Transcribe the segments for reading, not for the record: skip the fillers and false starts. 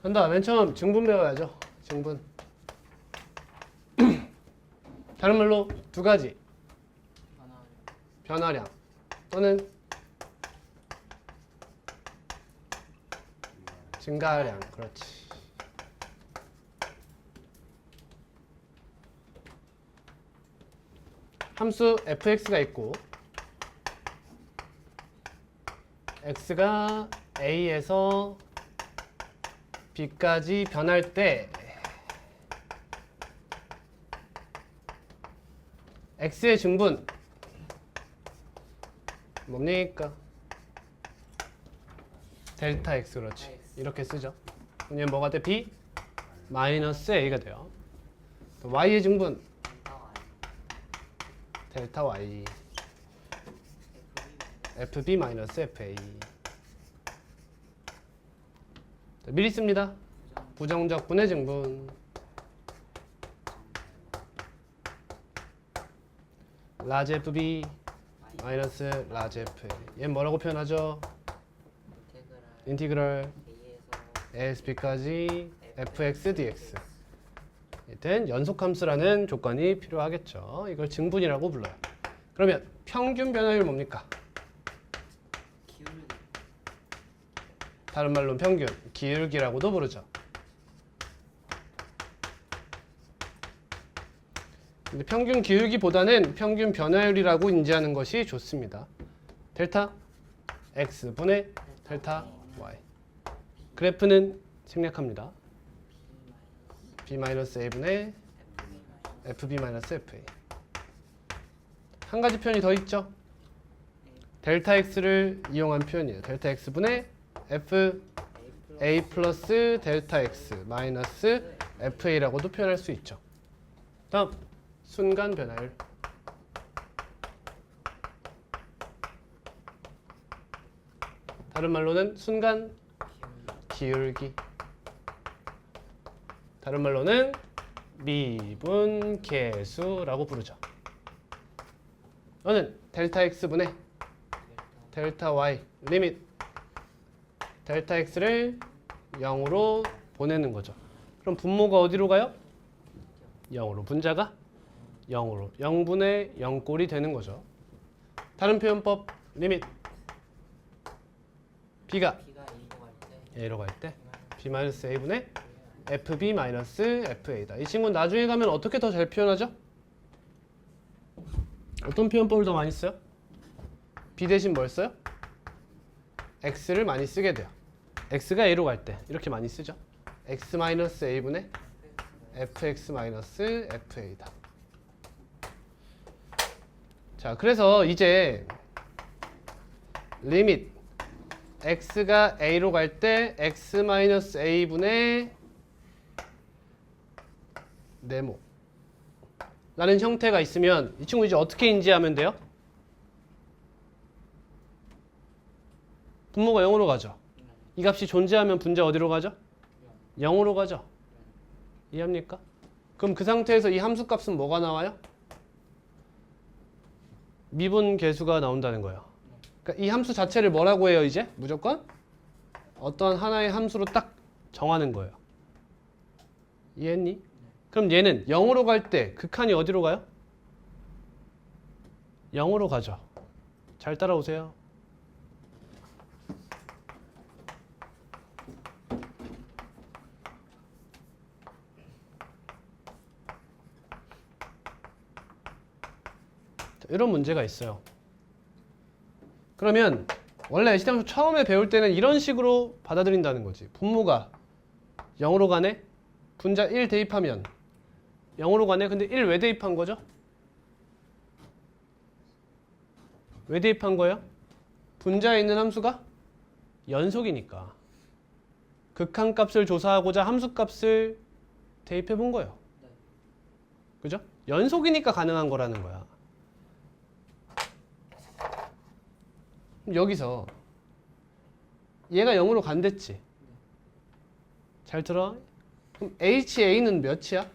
한다. 맨 처음 증분 배워야죠. 증분. 다른 말로 두 가지. 변화량 또는 증가량. 그렇지. 함수 fx가 있고 x가 a에서 b까지 변할 때 x의 증분 뭡니까? 델타 x. 그렇지. 이렇게 쓰죠. 그러면 뭐가 돼? b 마이너스 a가 돼요. 또 y의 증분 델타 y fb 마이너스 fa. 자, 미리 씁니다. 부정적 분의 증분 라지 fb 마이너스 라지 fa. 얘는 뭐라고 표현하죠? 인티그럴 ASB까지 fx dx. 일단 연속함수라는 조건이 필요하겠죠. 이걸 증분이라고 불러요. 그러면 평균 변화율 뭡니까? 다른 말로 평균, 기울기라고도 부르죠. 근데 평균 기울기보다는 평균 변화율이라고 인지하는 것이 좋습니다. 델타 x 분의 델타 y. 그래프는 생략합니다. b-a분의 fb-fa. 한 가지 표현이 더 있죠. 델타 x를 이용한 표현이에요. 델타 x분의 fa 플러스 델타 x 마이너스 fa라고도 표현할 수 있죠. 다음 순간 변화율. 다른 말로는 순간 기울기. 다른 말로는 미분 계수라고 부르죠. 너는 델타 x분의 델타 y 리밋 델타 x를 0으로 보내는 거죠. 그럼 분모가 어디로 가요? 0으로. 분자가 0으로. 0분의 0꼴이 되는 거죠. 다른 표현법 리밋 b가 a로 갈 때 b-a분의 fb-fa다. 이 친구는 나중에 가면 어떻게 더 잘 표현하죠? 어떤 표현법을 더 많이 써요? b 대신 뭘 써요? x를 많이 쓰게 돼요. x가 a로 갈 때 이렇게 많이 쓰죠. x-a분의 fx-fa다. 자, 그래서 이제 리밋 x가 a로 갈 때 x-a분의 네모 라는 형태가 있으면 이 친구 이제 어떻게 인지하면 돼요? 분모가 0으로 가죠. 이 값이 존재하면 분자 어디로 가죠? 0으로 가죠. 이해합니까? 그럼 그 상태에서 이 함수 값은 뭐가 나와요? 미분 계수가 나온다는 거예요. 그러니까 이 함수 자체를 뭐라고 해요? 이제 무조건 어떤 하나의 함수로 딱 정하는 거예요. 이해했니? 그럼 얘는 0으로 갈 때 극한이 어디로 가요? 0으로 가죠. 잘 따라오세요. 자, 이런 문제가 있어요. 그러면 원래 시장수 처음에 배울 때는 이런 식으로 받아들인다는 거지. 분모가 0으로 가네? 분자 1 대입하면 0으로 가네? 근데 1 왜 대입한 거죠? 왜 대입한 거예요? 분자에 있는 함수가 연속이니까. 극한값을 조사하고자 함수값을 대입해 본 거예요. 그죠? 연속이니까 가능한 거라는 거야. 여기서 얘가 0으로 간댔지. 잘 들어. 그럼 HA는 몇이야?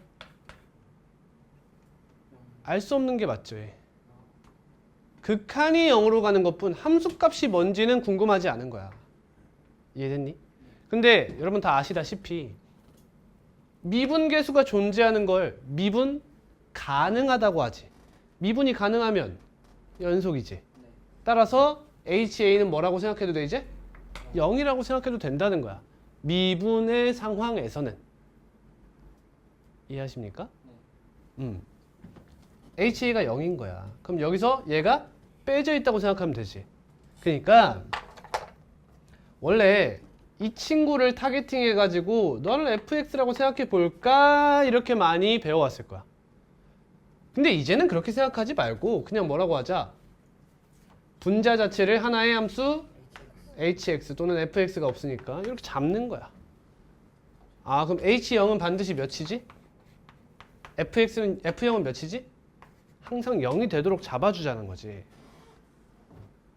알 수 없는 게 맞죠. 극한이 0으로 가는 것뿐 함수값이 뭔지는 궁금하지 않은 거야. 이해됐니? 근데 여러분 다 아시다시피 미분계수가 존재하는 걸 미분 가능하다고 하지. 미분이 가능하면 연속이지. 따라서 HA는 뭐라고 생각해도 돼 이제? 0이라고 생각해도 된다는 거야. 미분의 상황에서는. 이해하십니까? HA가 0인 거야. 그럼 여기서 얘가 빼져 있다고 생각하면 되지. 그러니까 원래 이 친구를 타겟팅 해가지고 너를 fx라고 생각해 볼까 이렇게 많이 배워왔을 거야. 근데 이제는 그렇게 생각하지 말고 그냥 뭐라고 하자. 분자 자체를 하나의 함수 hx 또는 fx가 없으니까 이렇게 잡는 거야. 아 그럼 h0은 반드시 몇이지? f0은 몇이지? 항상 0이 되도록 잡아주자는 거지.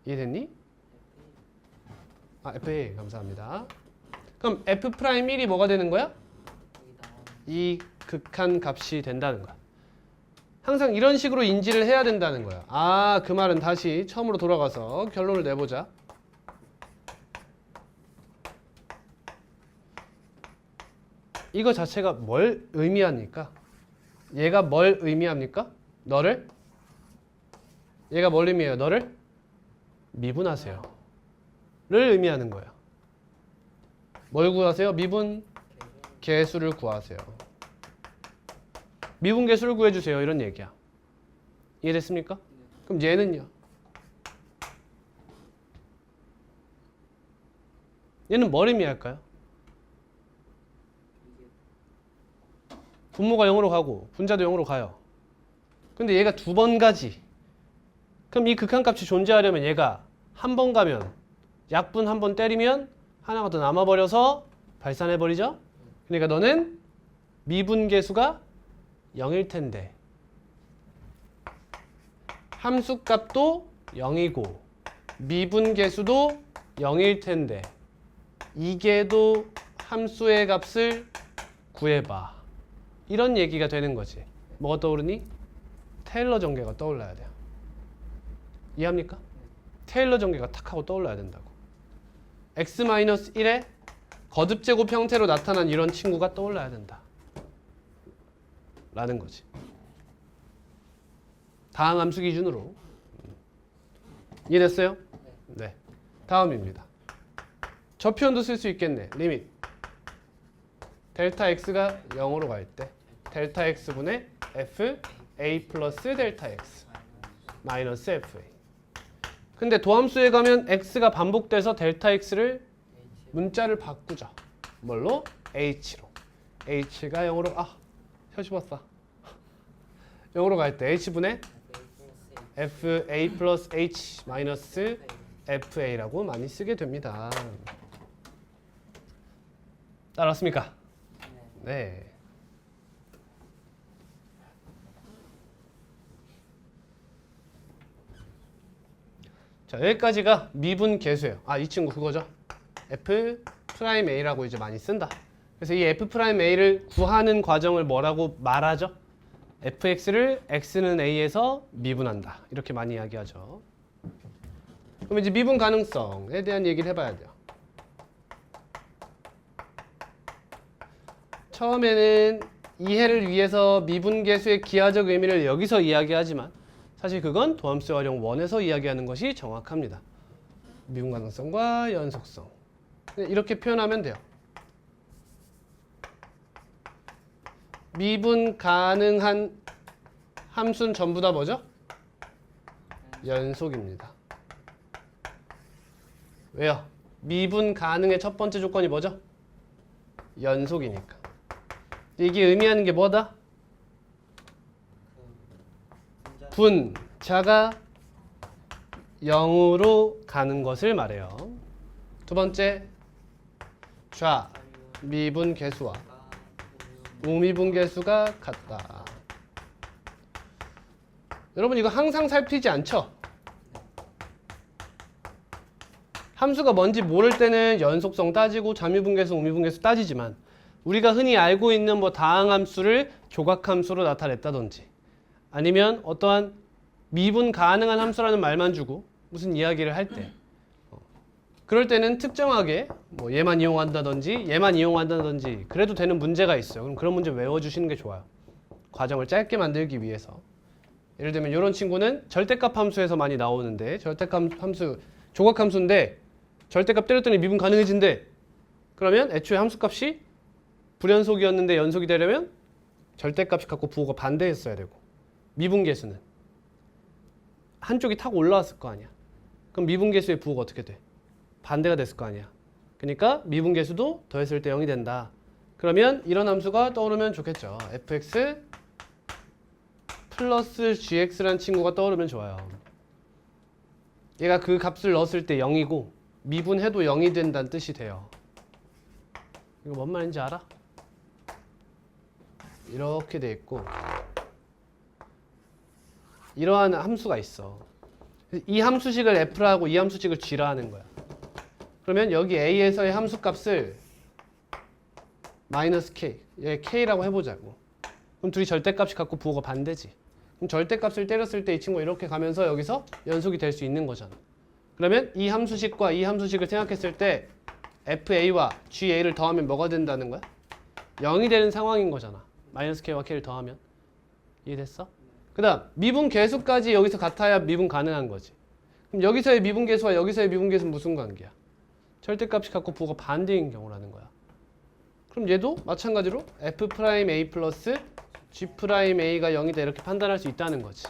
이해됐니? 아 fa 감사합니다. 그럼 f'1이 뭐가 되는 거야? 이 극한 값이 된다는 거야. 항상 이런 식으로 인지를 해야 된다는 거야. 아, 그 말은 다시 처음으로 돌아가서 결론을 내보자. 이거 자체가 뭘 의미합니까? 얘가 뭘 의미합니까? 너를? 얘가 뭘 의미해요? 너를? 미분하세요. 를 의미하는 거예요. 뭘 구하세요? 미분 계수를 구하세요. 미분 계수를 구해주세요. 이런 얘기야. 이해됐습니까? 그럼 얘는요? 얘는 뭘 의미할까요? 분모가 0으로 가고 분자도 0으로 가요. 근데 얘가 두 번 가지. 그럼 이 극한값이 존재하려면 얘가 한 번 가면 약분 한 번 때리면 하나가 더 남아버려서 발산해버리죠? 그러니까 너는 미분계수가 0일 텐데 함수값도 0이고 미분계수도 0일 텐데 이게도 함수의 값을 구해봐. 이런 얘기가 되는 거지. 뭐가 떠오르니? 테일러 전개가 떠올라야 돼요. 이해합니까? 테일러 전개가 탁 하고 떠올라야 된다고. x-1의 거듭제곱 형태로 나타난 이런 친구가 떠올라야 된다. 라는 거지. 다항 함수 기준으로. 이해됐어요? 네. 다음입니다. 저 표현도 쓸 수 있겠네. 리밋. 델타 x가 0으로 갈 때 델타 x분의 f a 플러스 델타 x 마이너스 fa. 근데 도함수에 가면 x가 반복돼서 델타 x를 문자를 바꾸자. 뭘로? h로. h가 0으로 혀시 봤어. 0으로 갈 때 h분의 fa 플러스 h 마이너스 fa라고 많이 쓰게 됩니다. 따라왔습니까? 네. 자, 여기까지가 미분 계수예요. 이 친구 그거죠. F'A라고 이제 많이 쓴다. 그래서 이 F'A를 구하는 과정을 뭐라고 말하죠? fx를 x는 a에서 미분한다. 이렇게 많이 이야기하죠. 그럼 이제 미분 가능성에 대한 얘기를 해봐야 돼요. 처음에는 이해를 위해서 미분계수의 기하적 의미를 여기서 이야기하지만 사실 그건 도함수 활용 1에서 이야기하는 것이 정확합니다. 미분 가능성과 연속성. 이렇게 표현하면 돼요. 미분 가능한 함수는 전부 다 뭐죠? 연속입니다. 왜요? 미분 가능의 첫 번째 조건이 뭐죠? 연속이니까. 이게 의미하는 게 뭐다? 분자가 0으로 가는 것을 말해요. 두 번째, 좌 미분 계수와 우미분 계수가 같다. 여러분 이거 항상 살피지 않죠? 함수가 뭔지 모를 때는 연속성 따지고 좌미분계수, 우미분계수 따지지만 우리가 흔히 알고 있는 뭐 다항함수를 조각함수로 나타냈다든지 아니면 어떠한 미분 가능한 함수라는 말만 주고 무슨 이야기를 할 때 그럴 때는 특정하게 뭐 얘만 이용한다든지 그래도 되는 문제가 있어요. 그럼 그런 문제 외워주시는 게 좋아요. 과정을 짧게 만들기 위해서. 예를 들면 이런 친구는 절대값 함수에서 많이 나오는데 절대값 함수 조각함수인데 절대값 때렸더니 미분 가능해진대. 그러면 애초에 함수값이 불연속이었는데 연속이 되려면 절대값이 갖고 부호가 반대했어야 되고 미분계수는 한쪽이 탁 올라왔을 거 아니야. 그럼 미분계수의 부호가 어떻게 돼? 반대가 됐을 거 아니야. 그러니까 미분계수도 더했을 때 0이 된다. 그러면 이런 함수가 떠오르면 좋겠죠. fx 플러스 gx라는 친구가 떠오르면 좋아요. 얘가 그 값을 넣었을 때 0이고 미분해도 0이 된다는 뜻이 돼요. 이거 뭔 말인지 알아? 이렇게 돼 있고 이러한 함수가 있어. 이 함수식을 f라 하고 이 함수식을 g라 하는 거야. 그러면 여기 a에서의 함수값을 마이너스 k, 얘 k라고 해보자고. 그럼 둘이 절대값이 갖고 부호가 반대지. 그럼 절대값을 때렸을 때 이 친구가 이렇게 가면서 여기서 연속이 될 수 있는 거잖아. 그러면 이 함수식과 이 함수식을 생각했을 때 fa와 ga를 더하면 뭐가 된다는 거야? 0이 되는 상황인 거잖아. 마이너스 k와 k를 더하면. 이해됐어? 그 다음 미분 계수까지 여기서 같아야 미분 가능한 거지. 그럼 여기서의 미분 계수와 여기서의 미분 계수는 무슨 관계야? 절대값이 갖고 부호가 반대인 경우라는 거야. 그럼 얘도 마찬가지로 f'a 플러스 g'a가 0이다 이렇게 판단할 수 있다는 거지.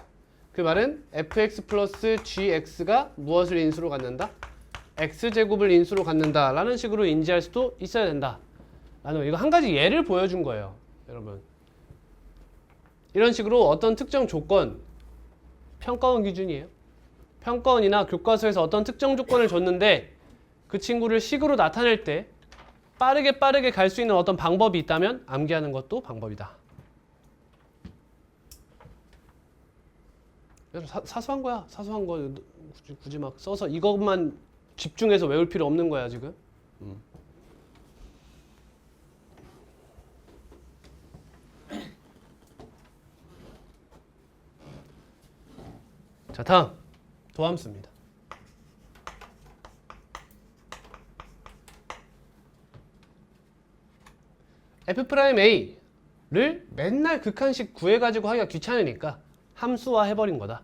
그 말은 fx 플러스 gx가 무엇을 인수로 갖는다? x제곱을 인수로 갖는다 라는 식으로 인지할 수도 있어야 된다 라는 거. 이거 한 가지 예를 보여준 거예요, 여러분. 이런 식으로 어떤 특정 조건, 평가원 기준이에요. 평가원이나 교과서에서 어떤 특정 조건을 줬는데 그 친구를 식으로 나타낼 때 빠르게 갈 수 있는 어떤 방법이 있다면 암기하는 것도 방법이다. 사소한 거야. 사소한 거 굳이 막 써서 이것만 집중해서 외울 필요 없는 거야 지금. 자, 다음 도함수입니다. f'a를 맨날 극한식 구해가지고 하기가 귀찮으니까 함수화 해버린 거다.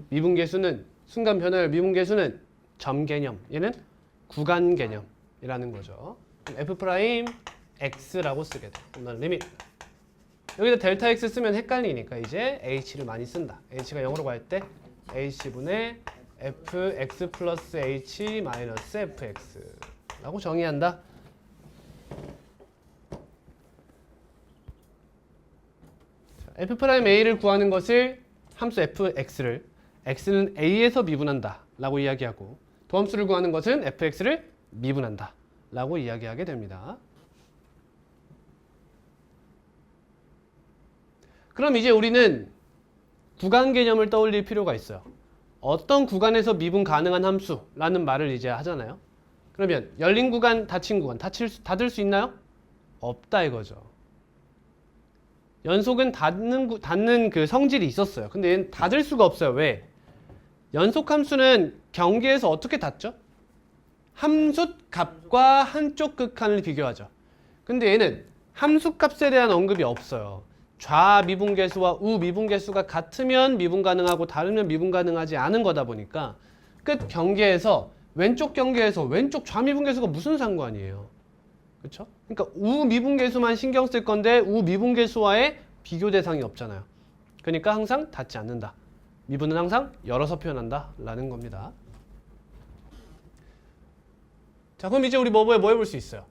미분계수는 순간 변화율, 미분계수는 점 개념, 얘는 구간 개념이라는 거죠. f'x라고 쓰게 돼. 그럼 리밋. 여기다 델타 x 쓰면 헷갈리니까 이제 h를 많이 쓴다. h가 0으로 갈 때 h분의 fx 플러스 h 마이너스 fx라고 정의한다. f'a를 구하는 것을 함수 fx를 x는 a에서 미분한다 라고 이야기하고 도함수를 구하는 것은 fx를 미분한다 라고 이야기하게 됩니다. 그럼 이제 우리는 구간 개념을 떠올릴 필요가 있어요. 어떤 구간에서 미분 가능한 함수라는 말을 이제 하잖아요. 그러면 열린 구간, 닫힌 구간, 닫을 수 있나요? 없다 이거죠. 연속은 닫는 그 성질이 있었어요. 근데 얘는 닫을 수가 없어요. 왜? 연속함수는 경계에서 어떻게 닫죠? 함수값과 한쪽 극한을 비교하죠. 근데 얘는 함수값에 대한 언급이 없어요. 좌미분계수와 우미분계수가 같으면 미분 가능하고 다르면 미분 가능하지 않은 거다 보니까 끝 경계에서 왼쪽 경계에서 왼쪽 좌미분계수가 무슨 상관이에요? 그렇죠? 그러니까 우미분계수만 신경 쓸 건데 우미분계수와의 비교 대상이 없잖아요. 그러니까 항상 닿지 않는다. 미분은 항상 열어서 표현한다 라는 겁니다. 자, 그럼 이제 우리 뭐 해볼 수 있어요?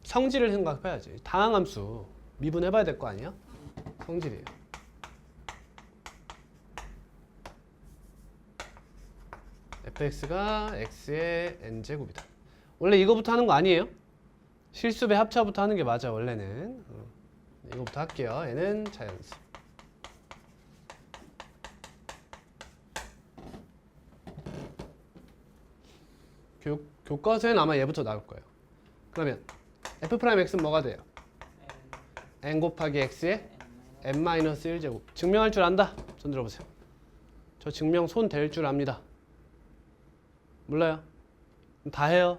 성질을 생각해야지. 다항함수 미분해봐야 될 거 아니야? 성질이에요. fx가 x의 n제곱이다. 원래 이거부터 하는 거 아니에요? 실수배 합차부터 하는 게 맞아 원래는. 이거부터 할게요. 얘는 자연수. 교과서에는 아마 얘부터 나올 거예요. 그러면 f'x는 뭐가 돼요? n 곱하기 x의 n-1제곱. 증명할 줄 안다? 손 들어보세요. 저 증명 손 댈 줄 압니다. 몰라요? 다 해요.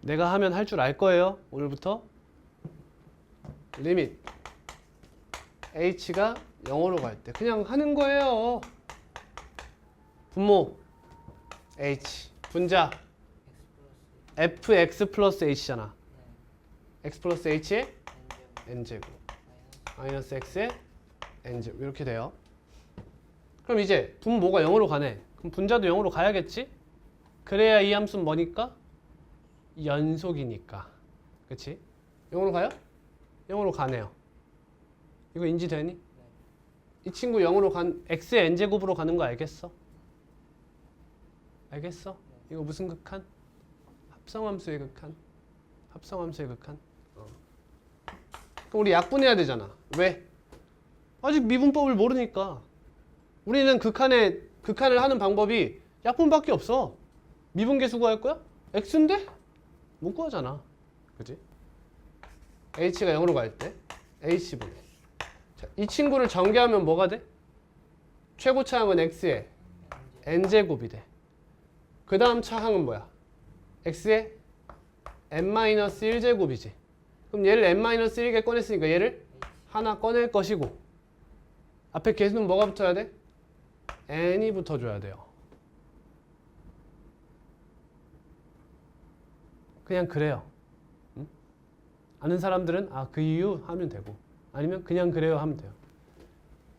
내가 하면 할 줄 알 거예요. 오늘부터. 리밋 h가 0으로 갈 때 그냥 하는 거예요. 분모 h, 분자 fx 플러스 h잖아. x 플러스 h의 n제곱 마이너스 x의 n제곱 이렇게 돼요. 그럼 이제 분모가 0으로 가네. 그럼 분자도 0으로 가야겠지? 그래야 이 함수는 뭐니까? 연속이니까. 그치? 0으로 가요? 0으로 가네요. 이거 인지되니? 이 친구 0으로 간 x의 n제곱으로 가는 거 알겠어? 알겠어? 이거 무슨 극한? 합성함수의 극한. 합성함수의 극한. 그럼 우리 약분해야 되잖아. 왜? 아직 미분법을 모르니까. 우리는 극한을 하는 방법이 약분밖에 없어. 미분계수 구할 거야? x인데? 못 구하잖아. 그지? h가 0으로 갈 때 h분의. 자, 이 친구를 전개하면 뭐가 돼? 최고 차항은 x의 n제곱이 돼. 그 다음 차항은 뭐야? x의 n-1제곱이지. 그럼 얘를 n-1개 꺼냈으니까 얘를 하나 꺼낼 것이고 앞에 계수는 뭐가 붙어야 돼? n이 붙어줘야 돼요. 그냥 그래요. 응? 아는 사람들은 그 이유 하면 되고 아니면 그냥 그래요 하면 돼요.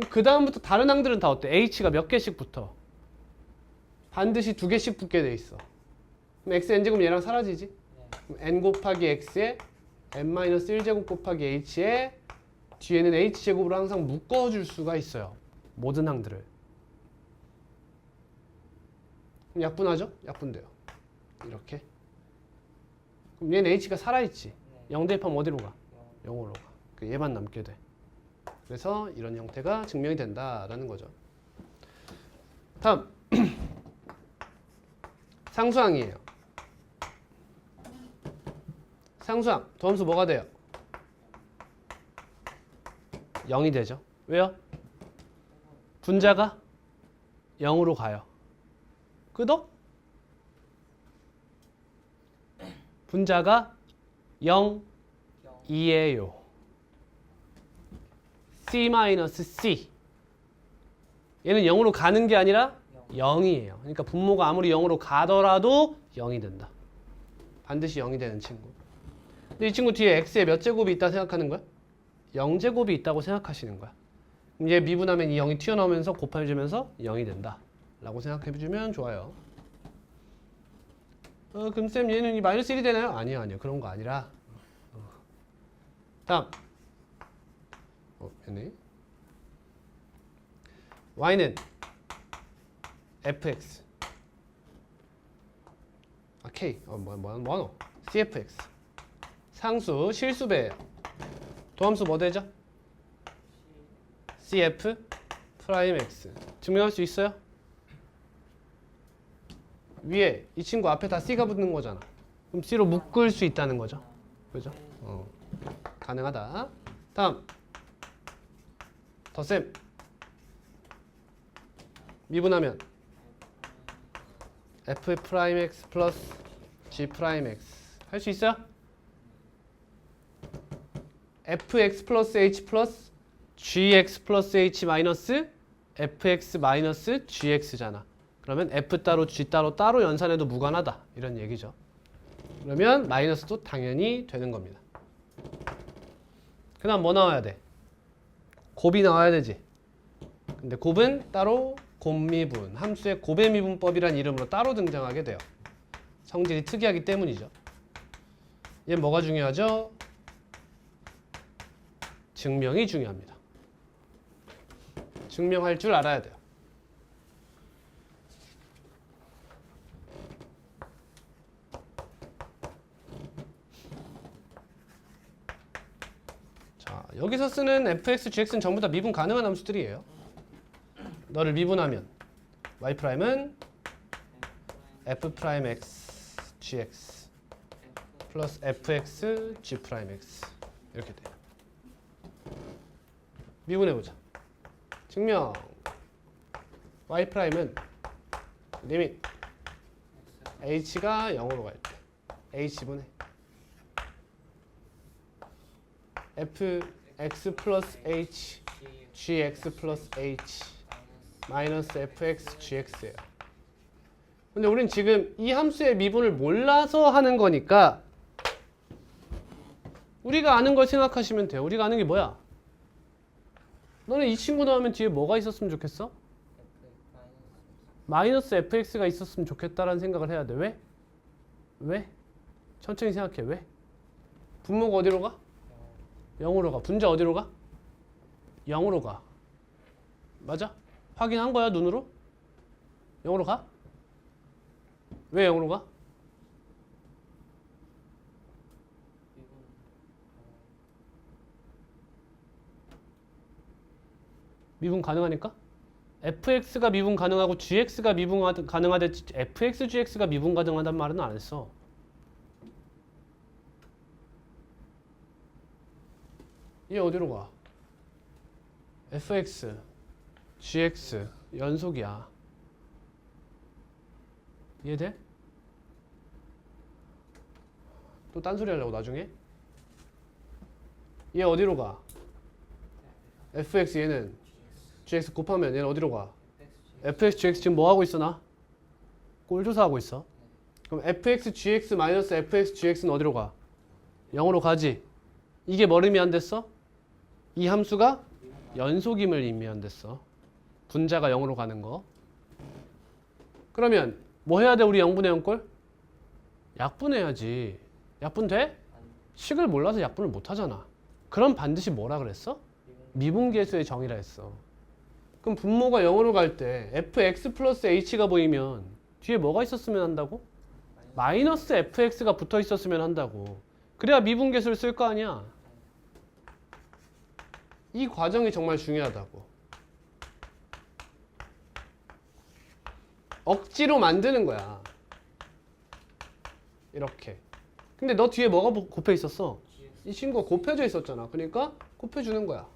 그 다음부터 다른 항들은 다 어때? h가 몇 개씩 붙어? 반드시 2개씩 붙게 돼 있어. 그럼 x n제곱 얘랑 사라지지? 그럼 n 곱하기 x에 n-1제곱 곱하기 h에 뒤에는 h제곱으로 항상 묶어줄 수가 있어요. 모든 항들을. 그럼 약분하죠? 약분돼요. 이렇게. 그럼 얘는 h가 살아있지. 0 대입하면 어디로 가? 0으로 가. 얘만 남게 돼. 그래서 이런 형태가 증명이 된다라는 거죠. 다음 상수항이에요. 상수항 도함수 뭐가 돼요? 0이 되죠. 왜요? 분자가 0으로 가요. 끄덕? 분자가 0이에요. C-C. 얘는 0으로 가는 게 아니라 0이에요. 그러니까 분모가 아무리 0으로 가더라도 0이 된다. 반드시 0이 되는 친구. 근데 이 친구 뒤에 x에 몇 제곱이 있다 생각하는 거야? 0제곱이 있다고 생각하시는 거야. 그럼 얘 미분하면 이 0이 튀어나오면서 곱해주면서 0이 된다. 라고 생각해주면 좋아요. 그럼 쌤 얘는 이 마이너스 1이 되나요? 아니요. 그런 거 아니라. 다음. 얘네. y는 fx. k. 뭐하노? cfx. 상수 실수배예요. 도함수 뭐 되죠? cf 프라임 x. 증명할 수 있어요? 위에 이 친구 앞에 다 c가 붙는 거잖아. 그럼 c로 묶을 수 있다는 거죠. 그죠? 가능하다. 다음. 덧셈. 미분하면 f 프라임 x 플러스 g 프라임 x. 할 수 있어요? fx 플러스 h 플러스 gx 플러스 h 마이너스 fx 마이너스 gx잖아. 그러면 f 따로 g 따로 연산해도 무관하다. 이런 얘기죠. 그러면 마이너스도 당연히 되는 겁니다. 그 다음 뭐 나와야 돼? 곱이 나와야 되지. 근데 곱은 따로 곱미분, 함수의 곱의 미분법이란 이름으로 따로 등장하게 돼요. 성질이 특이하기 때문이죠. 얘는 뭐가 중요하죠? 증명이 중요합니다. 증명할 줄 알아야 돼요. 자, 여기서 쓰는 fx, gx는 전부 다 미분 가능한 함수들이에요. 너를 미분하면 y'은 f'x, gx 플러스 fx, g'x 이렇게 돼요. 미분해보자. 증명 y'은 리밋 h가 0으로 갈 때 h분의 fx 플러스 h gx 플러스 h 마이너스 fx gx예요. 근데 우린 지금 이 함수의 미분을 몰라서 하는 거니까 우리가 아는 걸 생각하시면 돼요. 우리가 아는 게 뭐야? 너네 이 친구 나오면 뒤에 뭐가 있었으면 좋겠어? 마이너스 fx가 있었으면 좋겠다라는 생각을 해야 돼. 왜? 왜? 천천히 생각해. 왜? 분모가 어디로 가? 0으로 가. 분자 어디로 가? 0으로 가. 맞아? 확인한 거야 눈으로? 0으로 가? 왜 0으로 가? 미분 가능하니까? fx가 미분 가능하고 gx가 미분 가능하댔지 fx, gx가 미분 가능하단 말은 안 했어. 얘 어디로 가? fx, gx 연속이야. 이해돼? 또 딴소리 하려고 나중에? 얘 어디로 가? fx 얘는 gx 곱하면 얘는 어디로 가? fx, gx 지금 뭐 하고 있어 나? 꼴조사하고 있어. 그럼 fx, gx 마이너스 fx, gx는 어디로 가? 0으로 가지. 이게 뭘 의미한댔어? 이 함수가 연속임을 의미한댔어. 분자가 0으로 가는 거. 그러면 뭐 해야 돼 우리 0분의 0꼴? 약분해야지. 약분 돼? 식을 몰라서 약분을 못 하잖아. 그럼 반드시 뭐라 그랬어? 미분계수의 정의라 했어. 그럼 분모가 0으로 갈 때 fx 플러스 h가 보이면 뒤에 뭐가 있었으면 한다고? 마이너스 fx가 붙어 있었으면 한다고. 그래야 미분계수를 쓸 거 아니야. 이 과정이 정말 중요하다고. 억지로 만드는 거야. 이렇게. 근데 너 뒤에 뭐가 곱해 있었어? 이 친구가 곱해져 있었잖아. 그러니까 곱해주는 거야.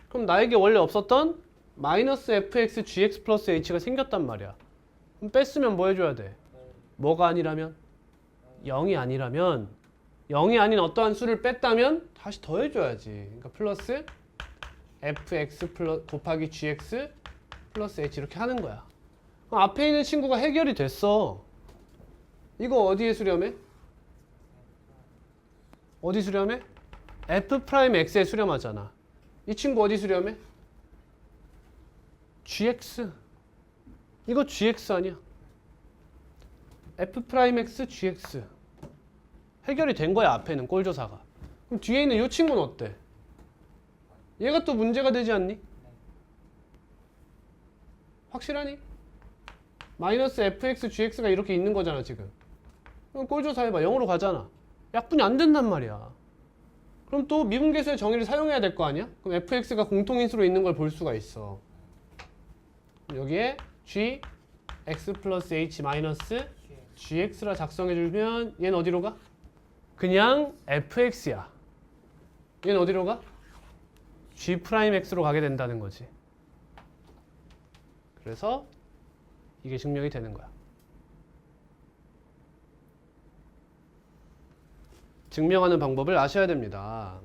그럼 나에게 원래 없었던 마이너스 fx gx 플러스 h가 생겼단 말이야. 그럼 뺐으면 뭐 해줘야 돼? 뭐가 아니라면? 0이 아니라면 0이 아닌 어떠한 수를 뺐다면 다시 더해줘야지. 그러니까 플러스 fx 곱하기 gx 플러스 h 이렇게 하는 거야. 그럼 앞에 있는 친구가 해결이 됐어. 이거 어디에 수렴해? 어디 수렴해? f'x에 수렴하잖아. 이 친구 어디 수렴해? gx. 이거 gx 아니야? f'x gx. 해결이 된 거야 앞에는 꼴조사가. 그럼 뒤에 있는 이 친구는 어때? 얘가 또 문제가 되지 않니? 확실하니? 마이너스 fx gx가 이렇게 있는 거잖아 지금. 그럼 꼴조사 해봐. 0으로 가잖아. 약분이 안 된단 말이야. 그럼 또 미분계수의 정의를 사용해야 될 거 아니야? 그럼 fx가 공통인수로 있는 걸 볼 수가 있어. 여기에 g x 플러스 h 마이너스 gx라 작성해주면 얘는 어디로 가? 그냥 fx야. 얘는 어디로 가? g'x로 가게 된다는 거지. 그래서 이게 증명이 되는 거야. 증명하는 방법을 아셔야 됩니다.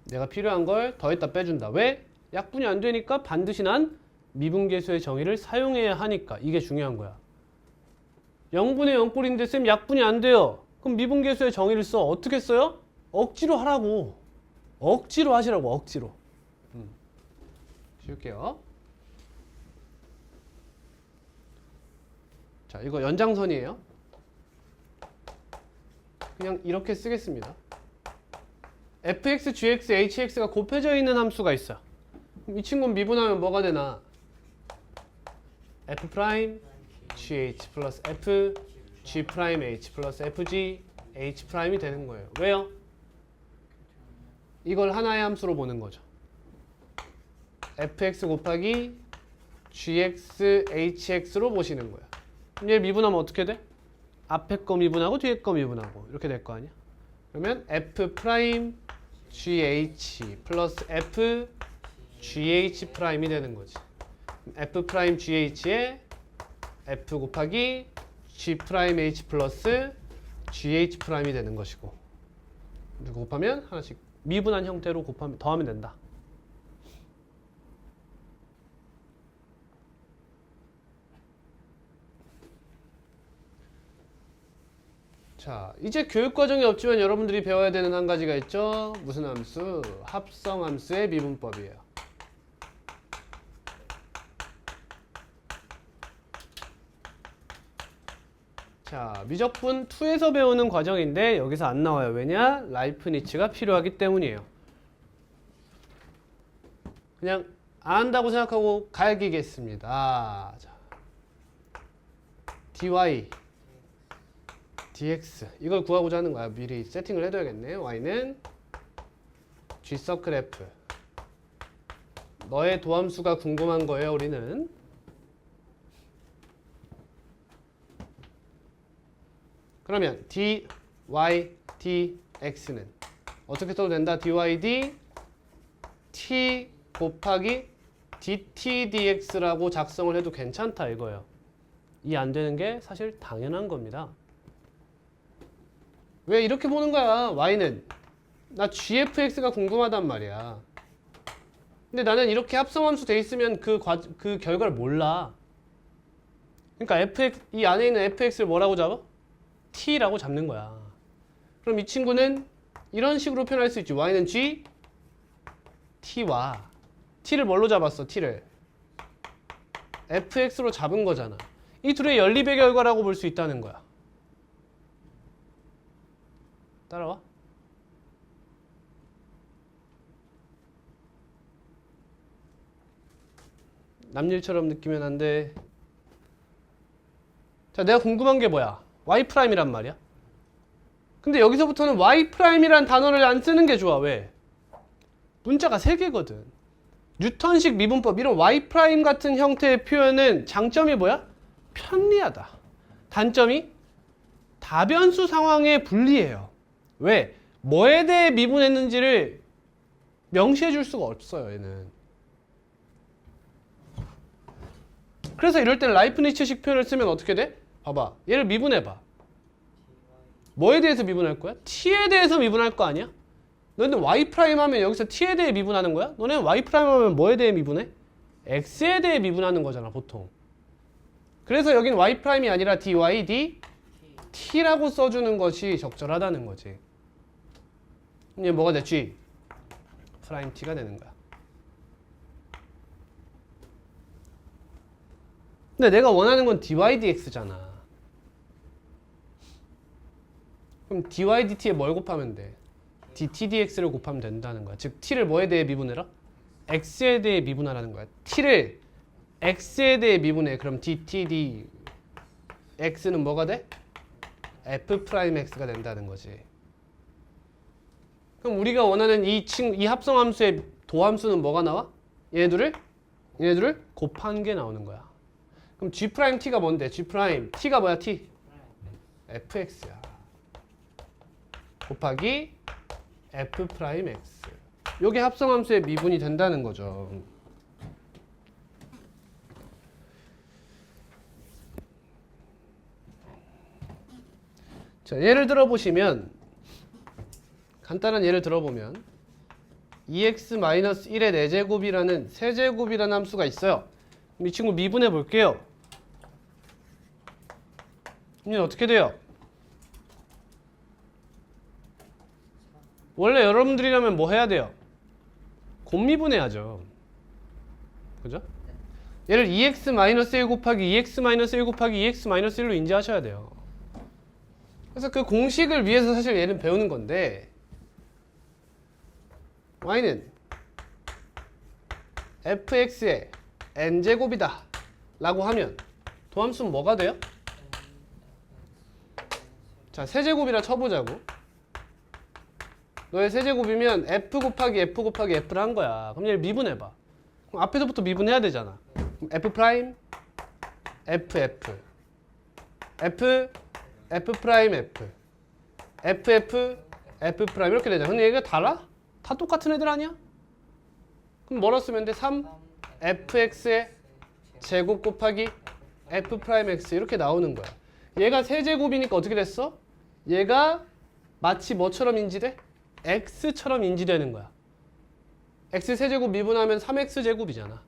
내가 필요한 걸 더했다 빼준다. 왜? 약분이 안 되니까 반드시 난 미분계수의 정의를 사용해야 하니까. 이게 중요한 거야. 0분의 0꼴인데 쌤 약분이 안 돼요. 그럼 미분계수의 정의를 써. 어떻게 써요? 억지로 하라고. 억지로 하시라고. 억지로. 지울게요. 자, 이거 연장선이에요. 그냥 이렇게 쓰겠습니다. fx, gx, hx가 곱해져 있는 함수가 있어. 그럼 이 친구는 미분하면 뭐가 되나? f 프라임 gh 플러스 f g 프라임 h 플러스 fg h 프라임이 되는 거예요. 왜요? 이걸 하나의 함수로 보는 거죠. fx 곱하기 gx hx로 보시는 거야. 얘 미분하면 어떻게 돼? 앞에 거 미분하고 뒤에 거 미분하고 이렇게 될 거 아니야? 그러면 f 프라임 gh 플러스 f GH 프라임이 되는 거지. F 프라임 GH에 F 곱하기 G 프라임 H 플러스 GH 프라임이 되는 것이고, 곱하면 하나씩 미분한 형태로 곱하면 더하면 된다. 자, 이제 교육 과정이 없지만 여러분들이 배워야 되는 한 가지가 있죠. 무슨 함수? 합성함수의 미분법이에요. 자, 미적분 2에서 배우는 과정인데 여기서 안 나와요. 왜냐? 라이프니츠가 필요하기 때문이에요. 그냥 안 한다고 생각하고 갈기겠습니다. 자, dy dx 이걸 구하고자 하는 거야. 미리 세팅을 해둬야겠네. y는 g 서클 f. 너의 도함수가 궁금한 거예요. 우리는 그러면 dy dx는 어떻게 써도 된다. dy d t 곱하기 dt dx라고 작성을 해도 괜찮다 이거예요. 이 안 되는 게 사실 당연한 겁니다. 왜 이렇게 보는 거야? y는 나 gfx가 궁금하단 말이야. 근데 나는 이렇게 합성함수 돼 있으면 그 결과를 몰라. 그러니까 fx, 이 안에 있는 fx를 뭐라고 잡아? t라고 잡는 거야. 그럼 이 친구는 이런 식으로 표현할 수 있지. y는 g t와 t를 뭘로 잡았어? t를 fx로 잡은 거잖아. 이 둘의 연립의 결과라고 볼 수 있다는 거야. 따라와. 남일처럼 느끼면 안 돼. 자, 내가 궁금한 게 뭐야? y''이란 말이야. 근데 여기서부터는 y''이란 단어를 안 쓰는 게 좋아. 왜? 문자가 3개거든. 뉴턴식 미분법, 이런 y' 같은 형태의 표현은 장점이 뭐야? 편리하다. 단점이 다변수 상황에 불리해요. 왜? 뭐에 대해 미분했는지를 명시해 줄 수가 없어요, 얘는. 그래서 이럴 땐 라이프니츠식 표현을 쓰면 어떻게 돼? 봐봐. 얘를 미분해봐. 뭐에 대해서 미분할 거야? t에 대해서 미분할 거 아니야? 너네 y' 하면 여기서 t에 대해 미분하는 거야? 너네 y' 하면 뭐에 대해 미분해? x에 대해 미분하는 거잖아, 보통. 그래서 여긴 y''이 아니라 dy, dt라고 써주는 것이 적절하다는 거지. 그럼 얘 뭐가 돼? g 프라임 t가 되는 거야. 근데 내가 원하는 건 dy dx잖아. 그럼 dy dt에 뭘 곱하면 돼? dt dx를 곱하면 된다는 거야. 즉 t를 뭐에 대해 미분해라? x에 대해 미분하라는 거야. t를 x에 대해 미분해. 그럼 dt dx는 뭐가 돼? f'x가 된다는 거지. 그럼 우리가 원하는 이 합성함수의 도함수는 뭐가 나와? 얘네들을 곱한 게 나오는 거야. 그럼 g't가 뭔데? g't가 뭐야? t? fx야. 곱하기 f'x. 요게 합성함수의 미분이 된다는 거죠. 자, 예를 들어보시면, 간단한 예를 들어보면 2x-1의 4제곱이라는 세제곱이라는 함수가 있어요. 그럼 이 친구 미분해 볼게요. 그럼 어떻게 돼요? 원래 여러분들이라면 뭐 해야 돼요? 곱미분해야죠. 그죠? 얘를 2x-1 곱하기 2x-1 곱하기 2x-1로 인지하셔야 돼요. 그래서 그 공식을 위해서 사실 얘는 배우는 건데, y는 fx의 n제곱이다 라고 하면 도함수는 뭐가 돼요? 자, 세제곱이라 쳐보자고. 너의 세제곱이면 f 곱하기 f 곱하기 f를 한 거야. 그럼 얘를 미분해봐. 그럼 앞에서부터 미분해야 되잖아. 그럼 f 프라임 f f f f 프라임 f f f f 프라임 이렇게 되잖아. 근데 얘가 달라? 다 똑같은 애들 아니야? 그럼 뭐라 쓰면 돼? 3fx의 제곱 곱하기 f 프라임 x 이렇게 나오는 거야. 얘가 세제곱이니까 어떻게 됐어? 얘가 마치 뭐처럼 인지돼? x처럼 인지되는 거야. x 세제곱 미분하면 3x 제곱이잖아.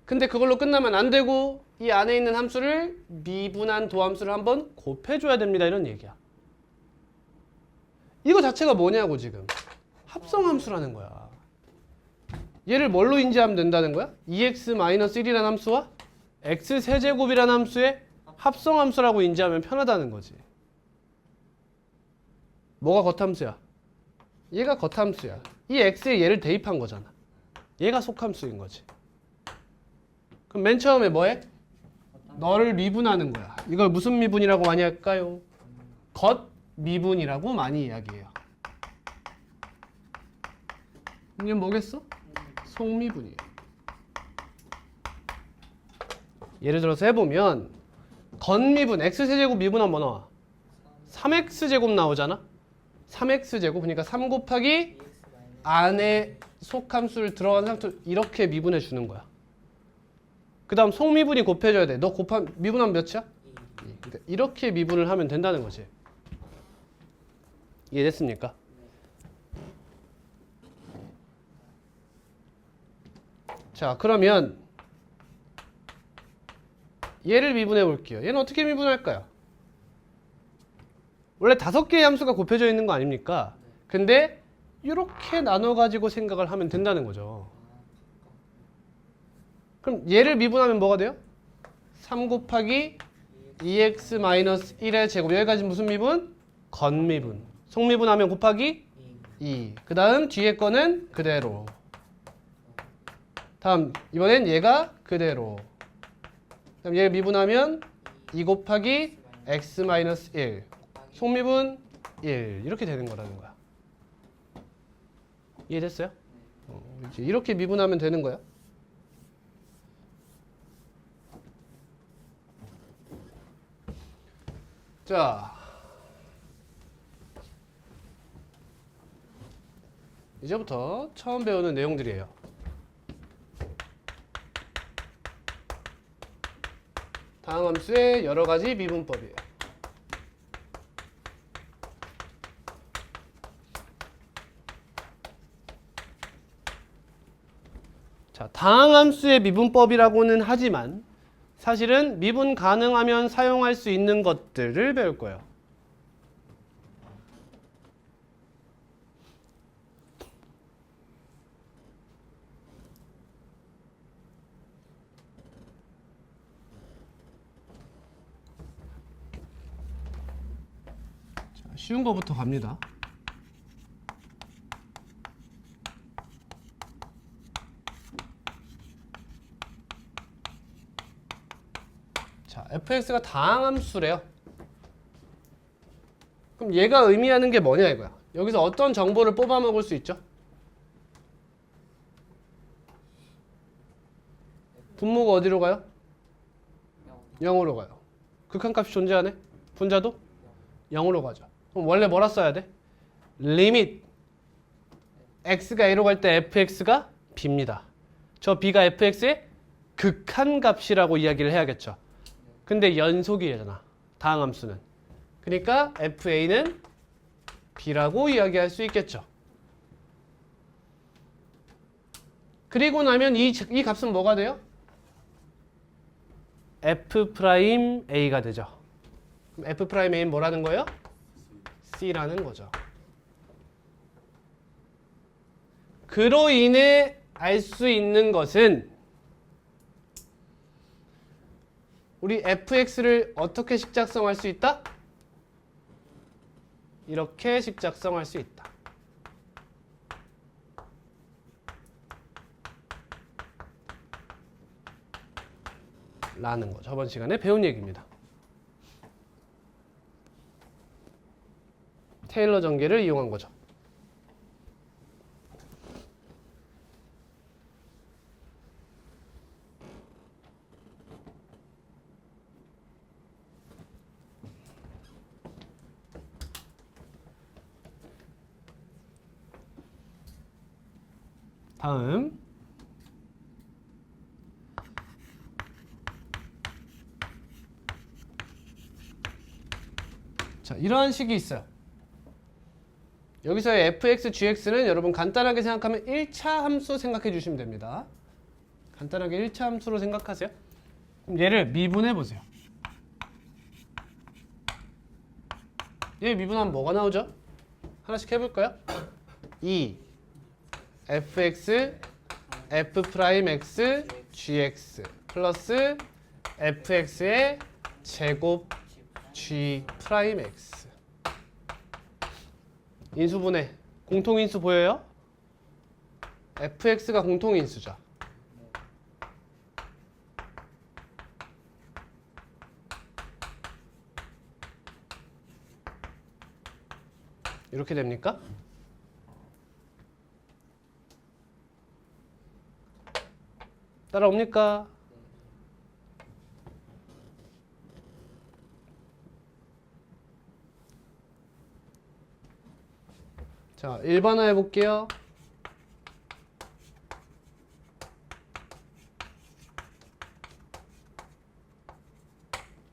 근데 그걸로 끝나면 안 되고 이 안에 있는 함수를 미분한 도함수를 한번 곱해줘야 됩니다. 이런 얘기야. 이거 자체가 뭐냐고 지금. 합성함수라는 거야. 얘를 뭘로 인지하면 된다는 거야? 2x-1이라는 함수와 x세제곱이라는 함수의 합성함수라고 인지하면 편하다는 거지. 뭐가 겉함수야? 얘가 겉함수야. 이 x에 얘를 대입한 거잖아. 얘가 속함수인 거지. 그럼 맨 처음에 뭐해? 너를 미분하는 거야. 이걸 무슨 미분이라고 많이 할까요? 겉미분이라고 많이 이야기해요. 이게 뭐겠어? 속미분이에요. 예를 들어서 해보면 겉미분, x세제곱 미분하면 뭐 나와? 3x제곱 나오잖아? 3x제곱, 그러니까 3 곱하기 안에 속함수를 들어간 상태로 이렇게 미분해 주는 거야. 그 다음 속미분이 곱해줘야 돼. 너 미분하면 몇이야? 2. 그러니까 이렇게 미분을 하면 된다는 거지. 이해됐습니까? 자, 그러면 얘를 미분해 볼게요. 얘는 어떻게 미분할까요? 원래 5개의 함수가 곱해져 있는 거 아닙니까? 근데 이렇게 나눠가지고 생각을 하면 된다는 거죠. 그럼 얘를 미분하면 뭐가 돼요? 3 곱하기 2x-1의 제곱. 여기까지 무슨 미분? 겉미분. 속미분하면 곱하기 2. 그 다음 뒤에 거는 그대로. 다음 이번엔 얘가 그대로. 그럼 얘를 미분하면 2 곱하기 x-1. 속미분 1. 이렇게 되는 거라는 거야. 이해됐어요? 이렇게 미분하면 되는 거야. 자, 이제부터 처음 배우는 내용들이에요. 다항함수의 여러 가지 미분법이에요. 자, 다항함수의 미분법이라고는 하지만 사실은 미분 가능하면 사용할 수 있는 것들을 배울 거예요. 자, 쉬운 거부터 갑니다. 자, fx가 다항함수래요. 그럼 얘가 의미하는 게 뭐냐 이거야. 여기서 어떤 정보를 뽑아 먹을 수 있죠? 분모가 어디로 가요? 0으로 가요. 극한값이 존재하네? 분자도 0으로 가죠. 그럼 원래 뭐라 써야 돼? 리밋 x가 a로 갈 때 fx가 b입니다. 저 b가 fx의 극한값이라고 이야기를 해야겠죠. 근데 연속이잖아. 다항함수는. 그러니까 fa는 b라고 이야기할 수 있겠죠. 그리고 나면 이 값은 뭐가 돼요? f'a가 되죠. 그럼 f'a는 뭐라는 거예요? c라는 거죠. 그로 인해 알 수 있는 것은 우리 fx를 어떻게 식작성할 수 있다? 이렇게 식작성할 수 있다. 라는 거. 저번 시간에 배운 얘기입니다. 테일러 전개를 이용한 거죠. 다음 자, 이러한 식이 있어요. 여기서의 fx, gx는 여러분 간단하게 생각하면 1차 함수 생각해 주시면 됩니다. 간단하게 1차 함수로 생각하세요. 그럼 얘를 미분해 보세요. 얘 미분하면 뭐가 나오죠? 하나씩 해볼까요? 2 fx f'x gx 플러스 fx의 제곱 g'x. 인수분해 공통인수 보여요? fx가 공통인수죠. 이렇게 됩니까? 따라옵니까? 자, 일반화 해볼게요.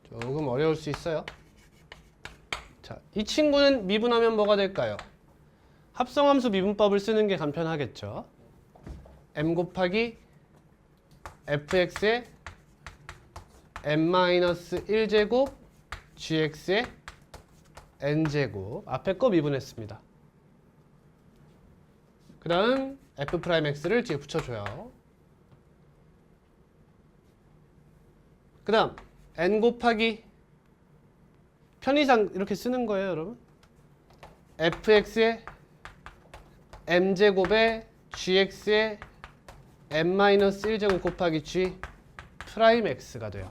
조금 어려울 수 있어요. 자, 이 친구는 미분하면 뭐가 될까요? 합성함수 미분법을 쓰는 게 간편하겠죠. m 곱하기 fx의 n-1제곱 gx의 n제곱 앞에 거 미분했습니다. 그 다음 f'x를 뒤에 붙여줘요. 그 다음 n 곱하기 편의상 이렇게 쓰는 거예요, 여러분. fx의 m제곱에 gx의 n-1제곱 곱하기 g 프라임 x가 돼요.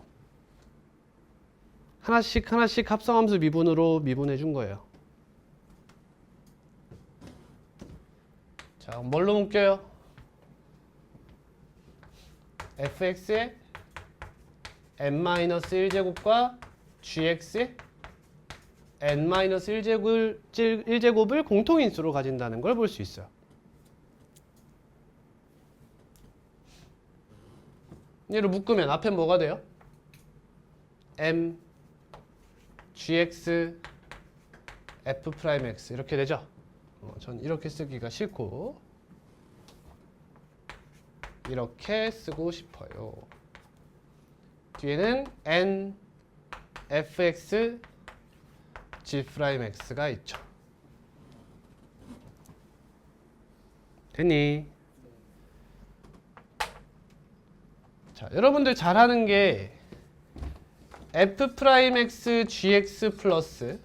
하나씩 하나씩 합성함수 미분으로 미분해 준 거예요. 자, 뭘로 묶여요? fx의 n-1제곱과 gx의 n-1제곱을 공통인수로 가진다는 걸 볼 수 있어요. 얘를 묶으면 앞에 뭐가 돼요? m gx f'x 이렇게 되죠? 전 이렇게 쓰기가 싫고 이렇게 쓰고 싶어요. 뒤에는 n fx g'x가 있죠. 됐니? 자, 여러분들 잘하는 게 f'x gx 플러스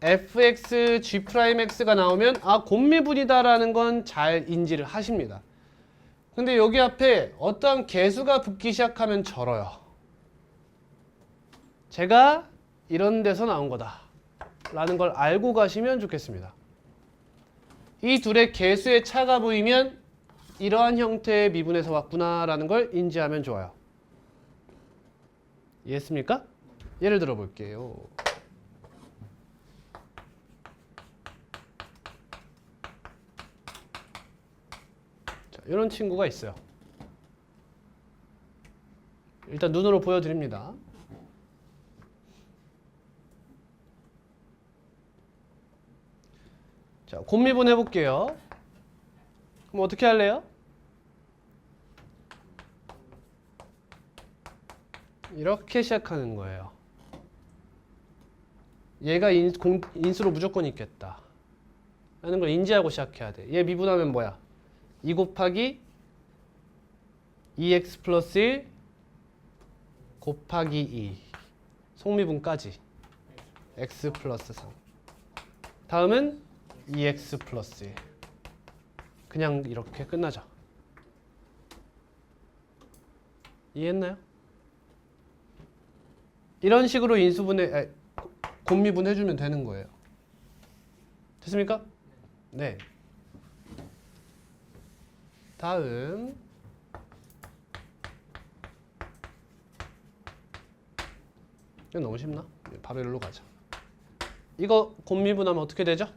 fx g'x가 나오면 아, 곱미분이다라는 건 잘 인지를 하십니다. 근데 여기 앞에 어떠한 개수가 붙기 시작하면 절어요. 제가 이런 데서 나온 거다 라는 걸 알고 가시면 좋겠습니다. 이 둘의 개수의 차가 보이면 이러한 형태의 미분에서 왔구나 라는 걸 인지하면 좋아요. 이해했습니까? 예를 들어 볼게요. 자, 이런 친구가 있어요. 일단 눈으로 보여드립니다. 자, 곱미분 해볼게요. 그럼 어떻게 할래요? 이렇게 시작하는 거예요. 얘가 인수로 무조건 있겠다 라는 걸 인지하고 시작해야 돼. 얘 미분하면 뭐야? 2 곱하기 2x 플러스 1 곱하기 2 속미분까지 x 플러스 3 다음은 2x 플러스 1 그냥 이렇게 끝나죠. 이해했나요? 이런 식으로 인수분해, 곱미분 해주면 되는 거예요. 됐습니까? 네. 다음 이거 너무 쉽나? 바로 일로 가자. 이거 곱미분하면 어떻게 되죠?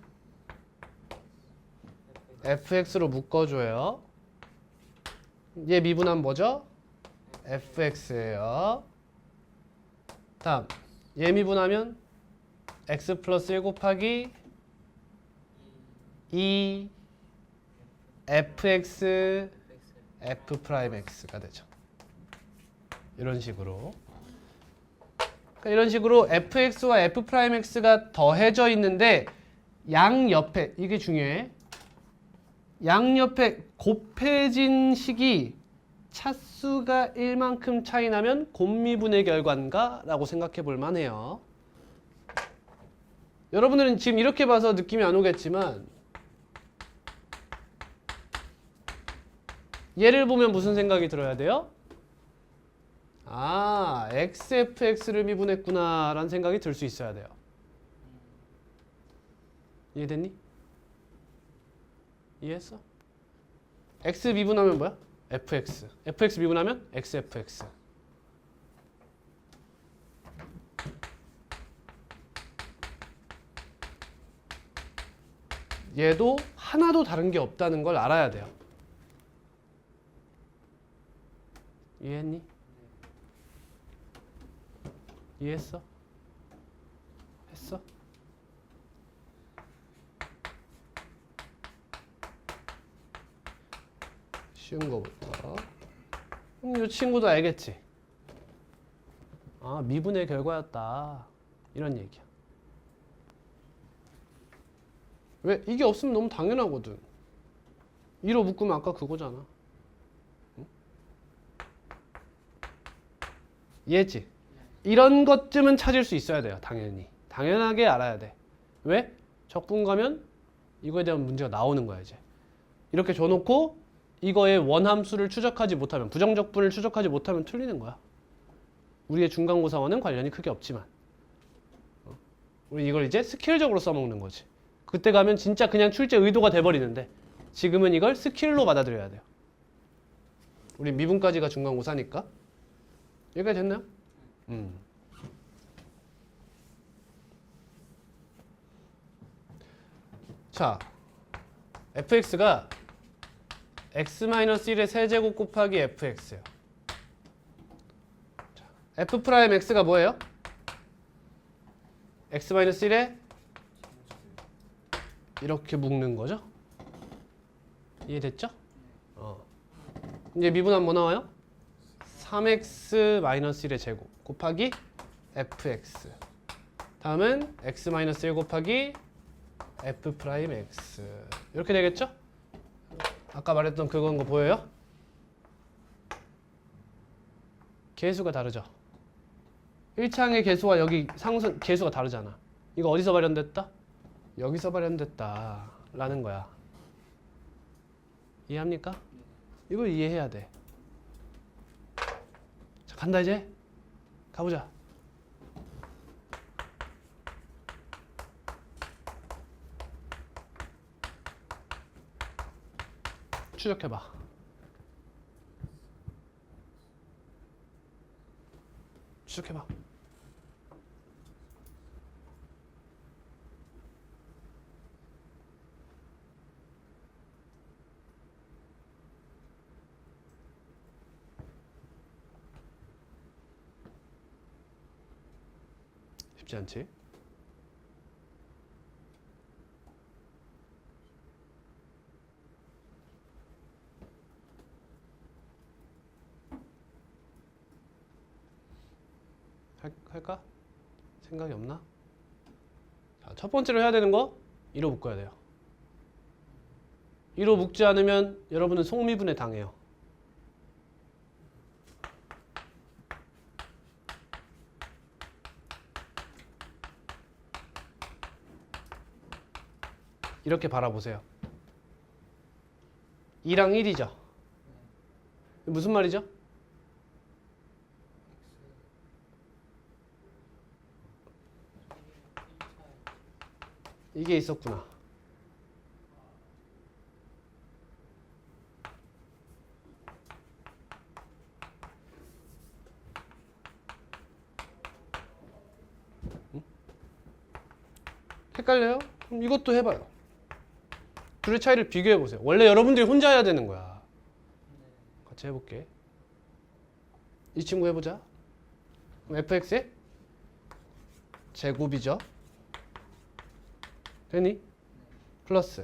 fx로 묶어줘요. 얘 미분하면 뭐죠? fx예요. 다음 얘 미분하면 x 플러스 1 곱하기 2 fx f 프라임 x가 되죠. 이런 식으로. 그러니까 이런 식으로 fx와 f 프라임 x가 더해져 있는데 양옆에, 이게 중요해. 양옆에 곱해진 식이 차수가 1만큼 차이 나면 곱미분의 결과인가? 라고 생각해 볼 만해요. 여러분들은 지금 이렇게 봐서 느낌이 안 오겠지만 얘를 보면 무슨 생각이 들어야 돼요? 아, xfx를 미분했구나 라는 생각이 들 수 있어야 돼요. 이해됐니? 이해했어? x 미분하면 뭐야? fx. fx 미분하면 xfx. 얘도 하나도 다른 게 없다는 걸 알아야 돼요. 이해했니? 이해했어? 했어? 쉬운 거부터. 이 친구도 알겠지? 아, 미분의 결과였다. 이런 얘기야. 왜? 이게 없으면 너무 당연하거든. 2로 묶으면 아까 그거잖아. 응? 이해했지? 이런 것쯤은 찾을 수 있어야 돼요. 당연히. 당연하게 알아야 돼. 왜? 적분가면 이거에 대한 문제가 나오는 거야 이제. 이렇게 줘놓고 이거의 원함수를 추적하지 못하면, 부정적분을 추적하지 못하면 틀리는 거야. 우리의 중간고사와는 관련이 크게 없지만 우리 이걸 이제 스킬적으로 써먹는 거지. 그때 가면 진짜 그냥 출제 의도가 돼버리는데 지금은 이걸 스킬로 받아들여야 돼요. 우리 미분까지가 중간고사니까. 여기까지 됐나요? 자, fx가 x-1의 세제곱 곱하기 fx예요. 자, f 프라임 x가 뭐예요? x-1에 이렇게 묶는 거죠? 이해됐죠? 이제 미분하면 뭐 나와요? 3x-1의 제곱 곱하기 fx. 다음은 x-1 곱하기 f 프라임 x. 이렇게 되겠죠? 아까 말했던 그건 거 보여요? 계수가 다르죠? 1차항의 계수와 여기 상수 계수가 다르잖아. 이거 어디서 발현됐다? 여기서 발현됐다 라는 거야. 이해합니까? 이걸 이해해야 돼. 자, 간다 이제. 가보자. 추적해봐. 추적해봐. 쉽지 않지? 할까? 생각이 없나? 자, 첫 번째로 해야 되는 거 2로 묶어야 돼요. 2로 묶지 않으면 여러분은 속미분에 당해요. 이렇게 바라보세요. 2랑 1이죠. 무슨 말이죠? 이게 있었구나. 응? 헷갈려요? 그럼 이것도 해봐요. 둘의 차이를 비교해보세요. 원래 여러분들이 혼자 해야 되는 거야. 같이 해볼게. 이 친구 해보자. 그럼 fx에 제곱이죠. 되니? 플러스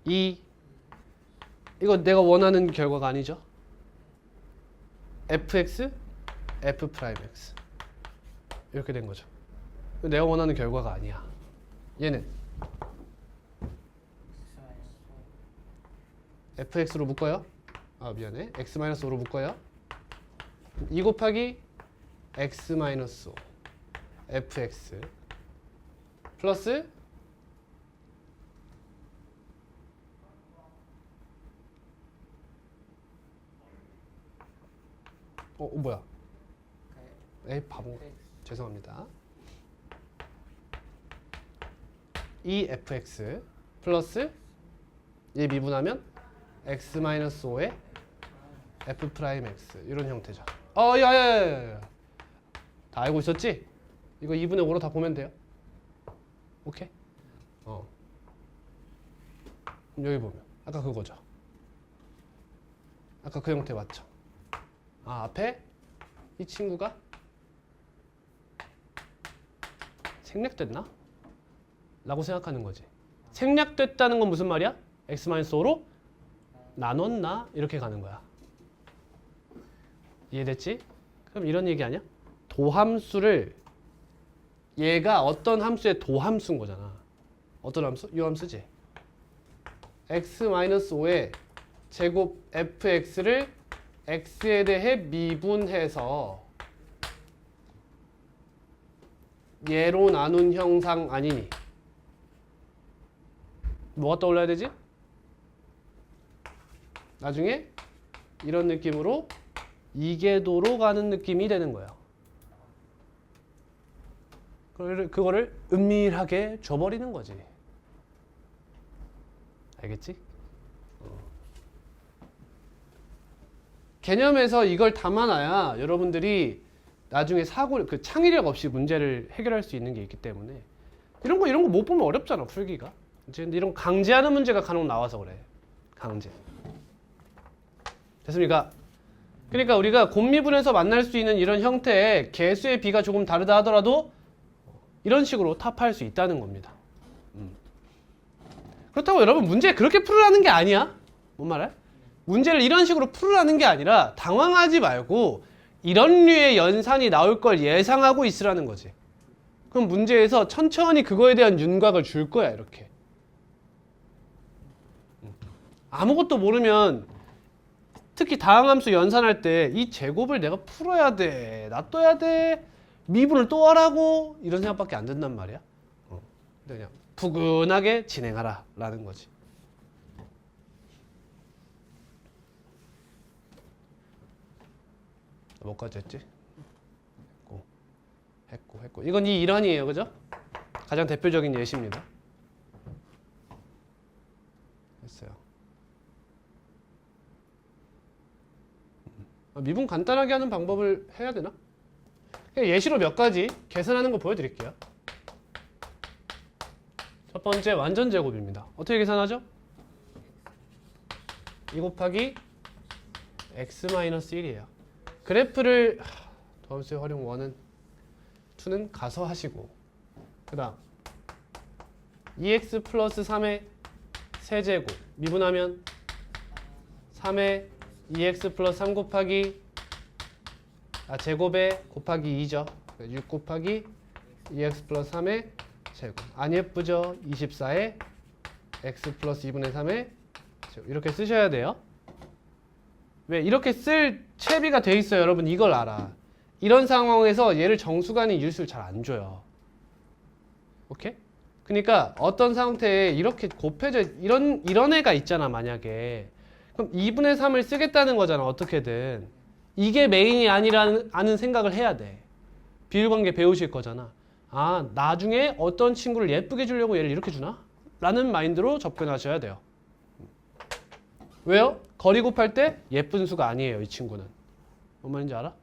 2 이거 내가 원하는 결과가 아니죠. fx, f'x 이렇게 된 거죠. 내가 원하는 결과가 아니야. 얘는 fx로 묶어요. 아 미안해. x-5로 묶어요. 2 곱하기 x-5 fx 플러스 뭐야? 에이 바보. 죄송합니다. 2fx 플러스 얘 미분하면 x-5의 f'x 이런 형태죠. 야야야야. 다 알고 있었지? 이거 2분의 5로 다 보면 돼요. 오케이? 여기 보면 아까 그거죠. 아까 그 형태 맞죠? 앞에 이 친구가 생략됐나? 라고 생각하는 거지. 생략됐다는 건 무슨 말이야? x-5로 나눴나? 이렇게 가는 거야. 이해됐지? 그럼 이런 얘기 아니야? 도함수를 얘가 어떤 함수의 도함수인 거잖아. 어떤 함수? 이 함수지. x-5의 제곱 fx를 x에 대해 미분해서 얘로 나눈 형상 아니니? 뭐가 떠올라야 되지? 나중에 이런 느낌으로 이계도로 가는 느낌이 되는 거예요. 그거를 은밀하게 줘버리는 거지. 알겠지? 개념에서 이걸 담아놔야 여러분들이 나중에 그 창의력 없이 문제를 해결할 수 있는 게 있기 때문에 이런 거 못 보면 어렵잖아, 풀기가. 근데 이런 강제하는 문제가 간혹 나와서 그래. 강제. 됐습니까? 그러니까 우리가 곱미분에서 만날 수 있는 이런 형태의 개수의 비가 조금 다르다 하더라도 이런 식으로 타파할 수 있다는 겁니다. 그렇다고 여러분 문제 그렇게 풀으라는 게 아니야. 뭔 말해? 문제를 이런 식으로 풀으라는 게 아니라 당황하지 말고 이런 류의 연산이 나올 걸 예상하고 있으라는 거지. 그럼 문제에서 천천히 그거에 대한 윤곽을 줄 거야, 이렇게. 아무것도 모르면 특히 다항함수 연산할 때 이 제곱을 내가 풀어야 돼, 놔둬야 돼, 미분을 또 하라고 이런 생각밖에 안 든단 말이야. 그냥 푸근하게 진행하라 라는 거지. 뭐까지 했지? 했고. 이건 이 일환이에요, 그죠? 가장 대표적인 예시입니다. 했어요. 미분 간단하게 하는 방법을 해야 되나? 예시로 몇 가지 계산하는 거 보여드릴게요. 첫 번째 완전 제곱입니다. 어떻게 계산하죠? 2 곱하기 x-1이에요. 그래프를 도함수의 활용 1은 2는 가서 하시고, 그 다음 2x 플러스 3의 세제곱 미분하면 3의 2x 플러스 3 곱하기 제곱에 곱하기 2죠. 6 곱하기 2x 플러스 3의 제곱. 안 예쁘죠? 24의 x 플러스 2분의 3의 제곱. 이렇게 쓰셔야 돼요. 왜? 이렇게 쓸 채비가 돼 있어요. 여러분 이걸 알아. 이런 상황에서 얘를 정수간이 유수를 잘 안 줘요. 오케이? 그러니까 어떤 상태에 이렇게 곱해져 이런 애가 있잖아, 만약에. 그럼 2분의 3을 쓰겠다는 거잖아, 어떻게든. 이게 메인이 아니라는 생각을 해야 돼. 비율관계 배우실 거잖아. 아, 나중에 어떤 친구를 예쁘게 주려고 얘를 이렇게 주나? 라는 마인드로 접근하셔야 돼요. 왜요? 거리 곱할 때 예쁜 수가 아니에요, 이 친구는. 뭔 말인지 알아?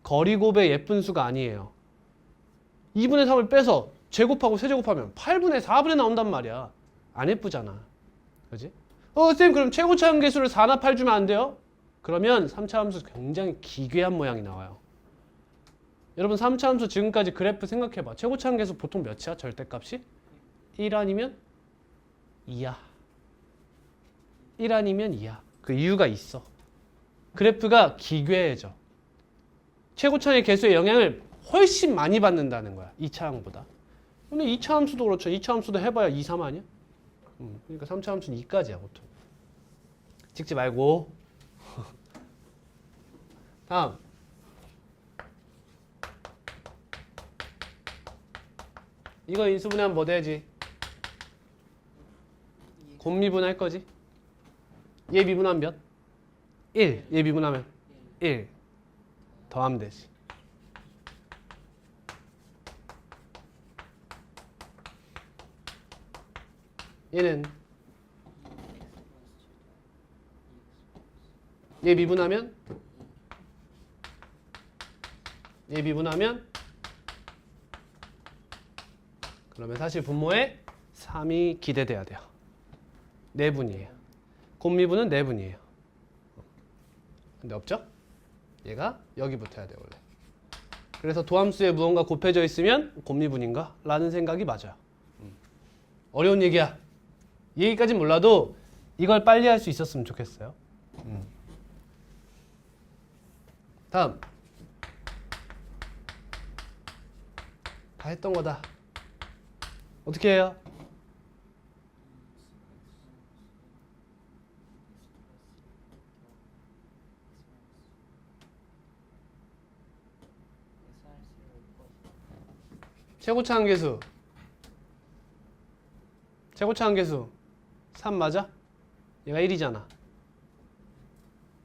거리 곱의 예쁜 수가 아니에요. 2분의 3을 빼서 제곱하고 세제곱하면 8분의 4분의 나온단 말이야. 안 예쁘잖아. 그지? 쌤 그럼 최고차 함계수를 4나 8 주면 안 돼요? 그러면 3차 함수 굉장히 기괴한 모양이 나와요. 여러분 3차 함수 지금까지 그래프 생각해봐. 최고차항 계수 보통 몇이야? 절대값이? 1 아니면 2야. 1 아니면 2야. 그 이유가 있어. 그래프가 기괴해져. 최고차항의 개수의 영향을 훨씬 많이 받는다는 거야. 2차 항보다. 근데 2차 함수도 그렇죠. 2차 함수도 해봐야 2, 3 아니야? 그러니까 3차 함수는 2까지야 보통. 찍지 말고. 다음. 이거 인수분해하면 뭐 돼야지? 곱미분할 거지? 얘 미분하면 몇? 1. 얘 미분하면 1. 더하면 되지. 얘는 얘 미분하면 그러면 사실 분모에 3이 기대돼야 돼요. 4분이에요. 곱미분은 4분이에요. 근데 없죠? 얘가 여기 붙어야 돼요 원래. 그래서 도함수에 무언가 곱해져 있으면 곱미분인가? 라는 생각이 맞아요. 어려운 얘기야. 이 얘기까진 몰라도 이걸 빨리 할 수 있었으면 좋겠어요. 다음. 다 했던 거다. 어떻게 해요? 최고차항 계수. 최고차항 계수 3 맞아? 얘가 1이잖아.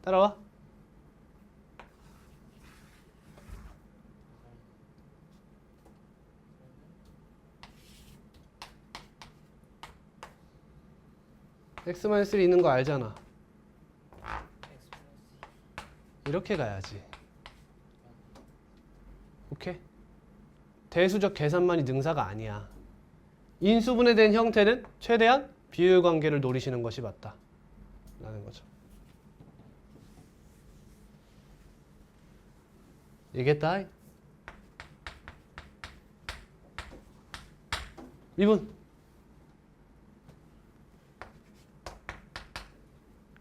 따라와. x-1 있는 거 알잖아. 이렇게 가야지. 오케이? 대수적 계산만이 능사가 아니야. 인수분해된 형태는 최대한 비율 관계를 노리시는 것이 맞다. 라는 거죠. 얘기했다. 미분.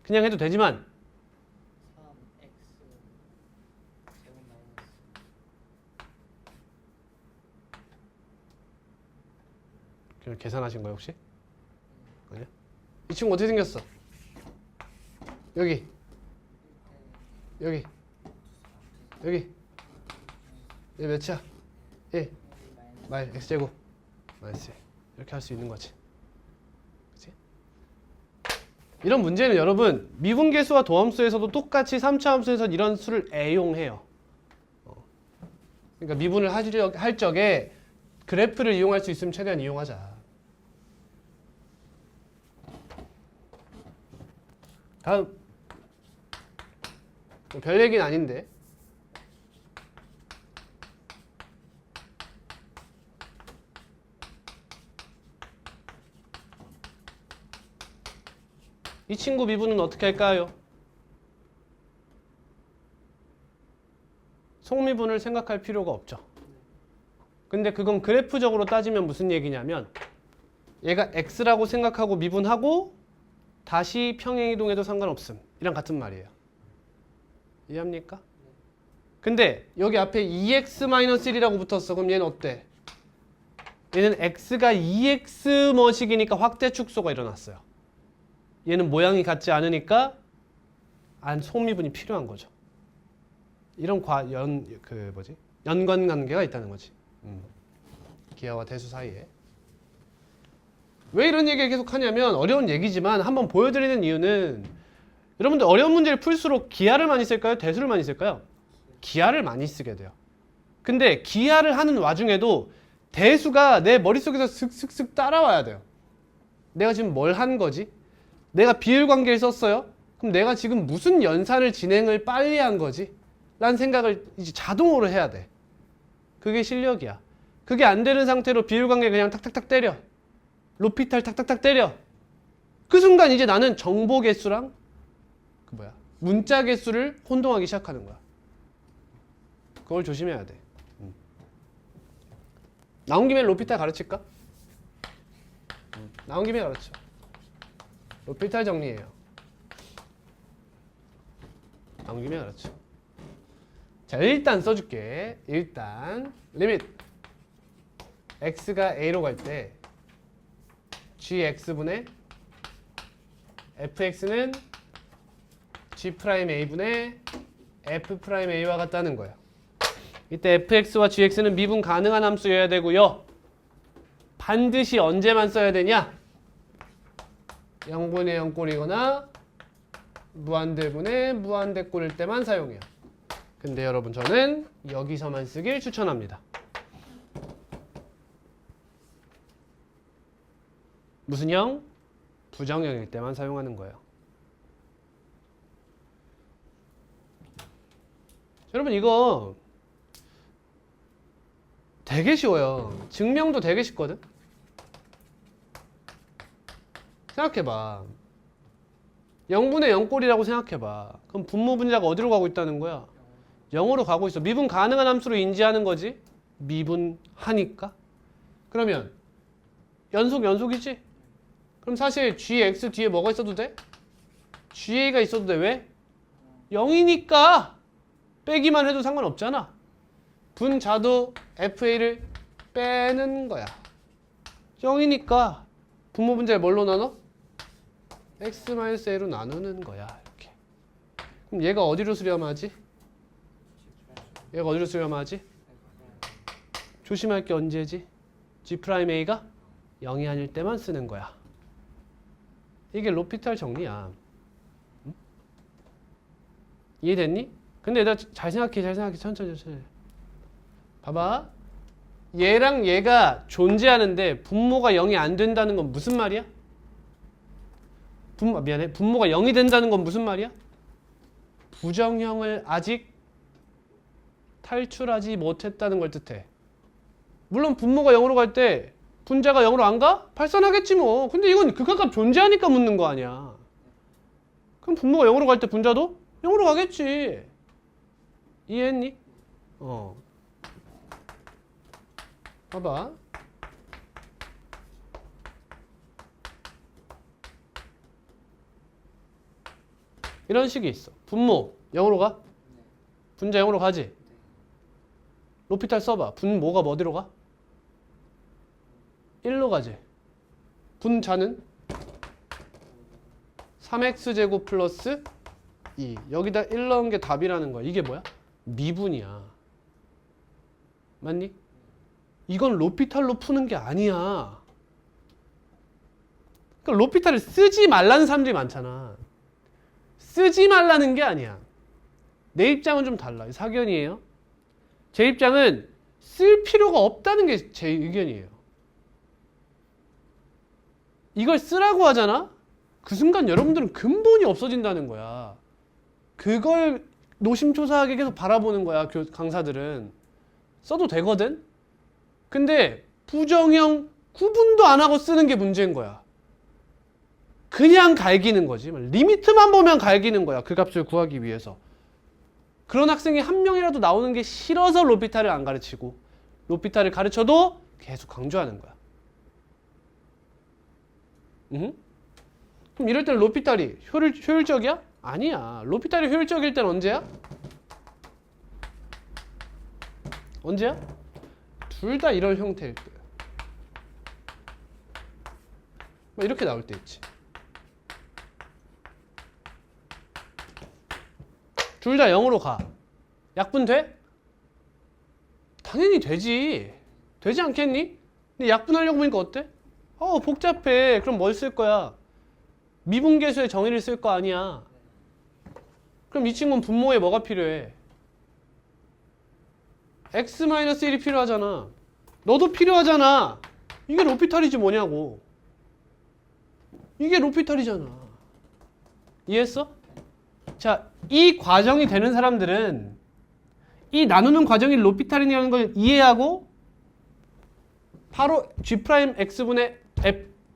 그냥 해도 되지만 3x 제곱 마이너스 그냥 계산하신 거야 혹시? 아니야? 이 친구 어떻게 생겼어? 여기 여기 여기 얘 몇이야? 1 마이 x제곱 마이너스 1 이렇게 할 수 있는 거지. 그치? 이런 문제는 여러분 미분계수와 도함수에서도 똑같이 3차 함수에서 이런 수를 애용해요. 그러니까 미분을 할 적에 그래프를 이용할 수 있으면 최대한 이용하자. 다음. 별 얘기는 아닌데. 이 친구 미분은 어떻게 할까요? 속미분을 생각할 필요가 없죠. 근데 그건 그래프적으로 따지면 무슨 얘기냐면 얘가 x라고 생각하고 미분하고 다시 평행이동해도 상관없음. 이랑 같은 말이에요. 이해합니까? 근데 여기 앞에 2x-1이라고 붙었어. 그럼 얘는 어때? 얘는 x가 2x 뭐식이니까 확대 축소가 일어났어요. 얘는 모양이 같지 않으니까 속미분이 필요한 거죠. 이런 연관관계가 있다는 거지. 기하와 대수 사이에. 왜 이런 얘기를 계속 하냐면 어려운 얘기지만 한번 보여드리는 이유는 여러분들 어려운 문제를 풀수록 기하를 많이 쓸까요? 대수를 많이 쓸까요? 기하를 많이 쓰게 돼요. 근데 기하를 하는 와중에도 대수가 내 머릿속에서 슥슥슥 따라와야 돼요. 내가 지금 뭘 한 거지? 내가 비율관계를 썼어요? 그럼 내가 지금 무슨 연산을 진행을 빨리 한 거지? 라는 생각을 이제 자동으로 해야 돼. 그게 실력이야. 그게 안 되는 상태로 비율관계 그냥 탁탁탁 때려. 로피탈 탁탁탁 때려. 그 순간 이제 나는 정보 개수랑 문자 개수를 혼동하기 시작하는 거야. 그걸 조심해야 돼. 나온 김에 로피탈 가르칠까? 나온 김에 가르쳐. 로피탈 정리해요. 나온 김에 가르쳐. 자, 일단 써줄게. 일단 리밋 x가 a로 갈 때 gx분의 fx는 g'a분의 f'a와 같다는 거야. 이때 fx와 gx는 미분 가능한 함수여야 되고요. 반드시 언제만 써야 되냐? 0분의 0꼴이거나 무한대분의 무한대꼴일 때만 사용해요. 근데 여러분 저는 여기서만 쓰길 추천합니다. 무슨 형? 부정형일 때만 사용하는 거예요. 여러분 이거 되게 쉬워요. 증명도 되게 쉽거든. 생각해봐. 0분의 0꼴이라고 생각해봐. 그럼 분모 분자가 어디로 가고 있다는 거야? 0으로 가고 있어. 미분 가능한 함수로 인지하는 거지. 미분하니까. 그러면 연속이지? 그럼 사실 gx 뒤에 뭐가 있어도 돼? ga가 있어도 돼. 왜? 0이니까 빼기만 해도 상관없잖아. 분자도 fa를 빼는 거야. 0이니까 분모 분자를 뭘로 나눠? x-a로 나누는 거야. 이렇게. 그럼 얘가 어디로 수렴하지? 얘가 어디로 수렴하지? 조심할 게 언제지? g'a가 0이 아닐 때만 쓰는 거야. 이게 로피탈 정리야. 응? 이해됐니? 근데 얘들아 잘 생각해. 천천히. 봐봐. 얘랑 얘가 존재하는데 분모가 0이 안 된다는 건 무슨 말이야? 분모가 0이 된다는 건 무슨 말이야? 부정형을 아직 탈출하지 못했다는 걸 뜻해. 물론 분모가 0으로 갈 때 분자가 0으로 안 가? 발산하겠지 뭐. 근데 이건 극한값 존재하니까 묻는 거 아니야. 그럼 분모가 0으로 갈 때 분자도 0으로 가겠지. 이해했니? 봐봐. 이런 식이 있어. 분모 0으로 가? 분자 0으로 가지? 로피탈 써봐. 분모가 어디로 가? 1로 가지. 분자는 3x제곱 플러스 2. 여기다 1 넣은 게 답이라는 거야. 이게 뭐야? 미분이야. 맞니? 이건 로피탈로 푸는 게 아니야. 그러니까 로피탈을 쓰지 말라는 사람들이 많잖아. 쓰지 말라는 게 아니야. 내 입장은 좀 달라. 사견이에요. 제 입장은 쓸 필요가 없다는 게 제 의견이에요. 이걸 쓰라고 하잖아? 그 순간 여러분들은 근본이 없어진다는 거야. 그걸 노심초사하게 계속 바라보는 거야. 강사들은. 써도 되거든? 근데 부정형 구분도 안 하고 쓰는 게 문제인 거야. 그냥 갈기는 거지. 리미트만 보면 갈기는 거야. 그 값을 구하기 위해서. 그런 학생이 한 명이라도 나오는 게 싫어서 로피탈을 안 가르치고 로피탈을 가르쳐도 계속 강조하는 거야. 그럼 이럴 때는 로피탈이 효율적이야? 아니야. 로피탈이 효율적일 때는 언제야? 언제야? 둘 다 이런 형태일 때야. 이렇게 나올 때 있지. 둘 다 0으로 가. 약분 돼? 당연히 되지. 되지 않겠니? 근데 약분하려고 보니까 어때? 복잡해. 그럼 뭘 쓸 거야? 미분계수의 정의를 쓸 거 아니야. 그럼 이 친구는 분모에 뭐가 필요해? x-1이 필요하잖아. 너도 필요하잖아. 이게 로피탈이지 뭐냐고. 이게 로피탈이잖아. 이해했어? 자, 이 과정이 되는 사람들은 이 나누는 과정이 로피탈이라는 걸 이해하고 바로 G'X분의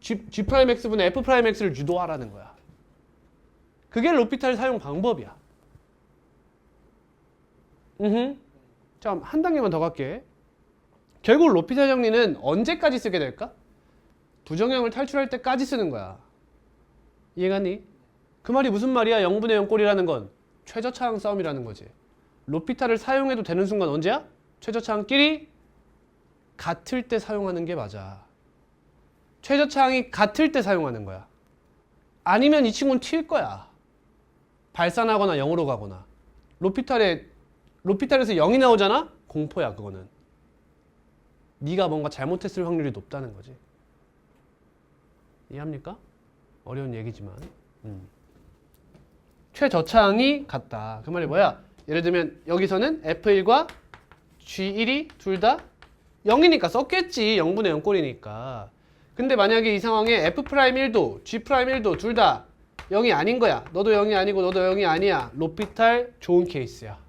F'X를 유도하라는 거야. 그게 로피탈 사용 방법이야. 자, 한 단계만 더 갈게. 결국 로피탈 정리는 언제까지 쓰게 될까? 부정형을 탈출할 때까지 쓰는 거야. 이해가니? 그 말이 무슨 말이야? 0분의 0 꼴이라는 건 최저차항 싸움이라는 거지. 로피탈을 사용해도 되는 순간 언제야? 최저차항끼리 같을 때 사용하는 게 맞아. 최저차항이 같을 때 사용하는 거야. 아니면 이 친구는 튈 거야. 발산하거나 0으로 가거나. 로피탈에서 0이 나오잖아? 공포야 그거는. 네가 뭔가 잘못했을 확률이 높다는 거지. 이해합니까? 어려운 얘기지만. 최저차항이 같다. 그 말이 뭐야? 예를 들면 여기서는 F1과 G1이 둘 다 0이니까 썼겠지. 0분의 0 꼴이니까. 근데 만약에 이 상황에 F'1도 G'1도 둘 다 0이 아닌 거야. 너도 0이 아니고 너도 0이 아니야. 로피탈 좋은 케이스야.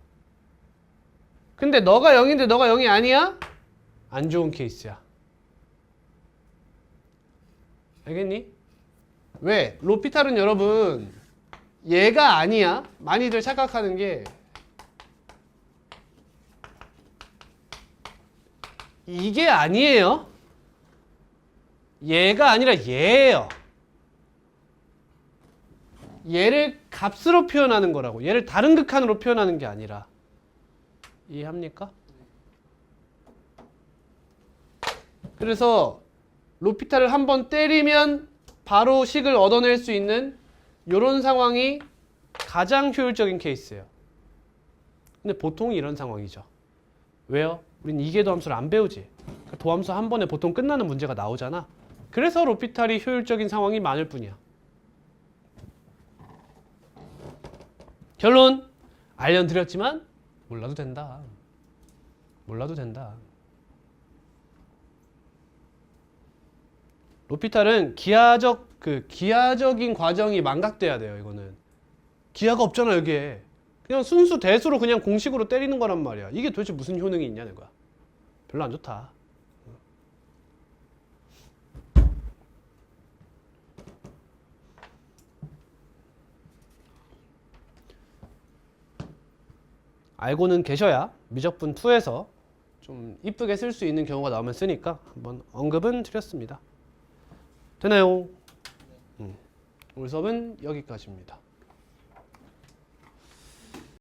근데 너가 0인데 너가 0이 아니야? 안 좋은 케이스야. 알겠니? 왜? 로피탈은 여러분 얘가 아니야. 많이들 착각하는 게 이게 아니에요. 얘가 아니라 얘예요. 얘를 값으로 표현하는 거라고. 얘를 다른 극한으로 표현하는 게 아니라. 이해합니까? 그래서 로피탈을 한번 때리면 바로 식을 얻어낼 수 있는 이런 상황이 가장 효율적인 케이스예요. 근데 보통 이런 상황이죠. 왜요? 우린 이계도 함수를 안 배우지. 도함수 한 번에 보통 끝나는 문제가 나오잖아. 그래서 로피탈이 효율적인 상황이 많을 뿐이야. 결론 알려드렸지만 몰라도 된다. 몰라도 된다. 로피탈은 기하적인 과정이 망각돼야 돼요. 이거는 기하가 없잖아 여기에. 그냥 순수 대수로 그냥 공식으로 때리는 거란 말이야. 이게 도대체 무슨 효능이 있냐는 거야. 별로 안 좋다. 알고는 계셔야 미적분 2에서 좀 이쁘게 쓸 수 있는 경우가 나오면 쓰니까 한번 언급은 드렸습니다. 되나요? 오늘 수업은 여기까지입니다.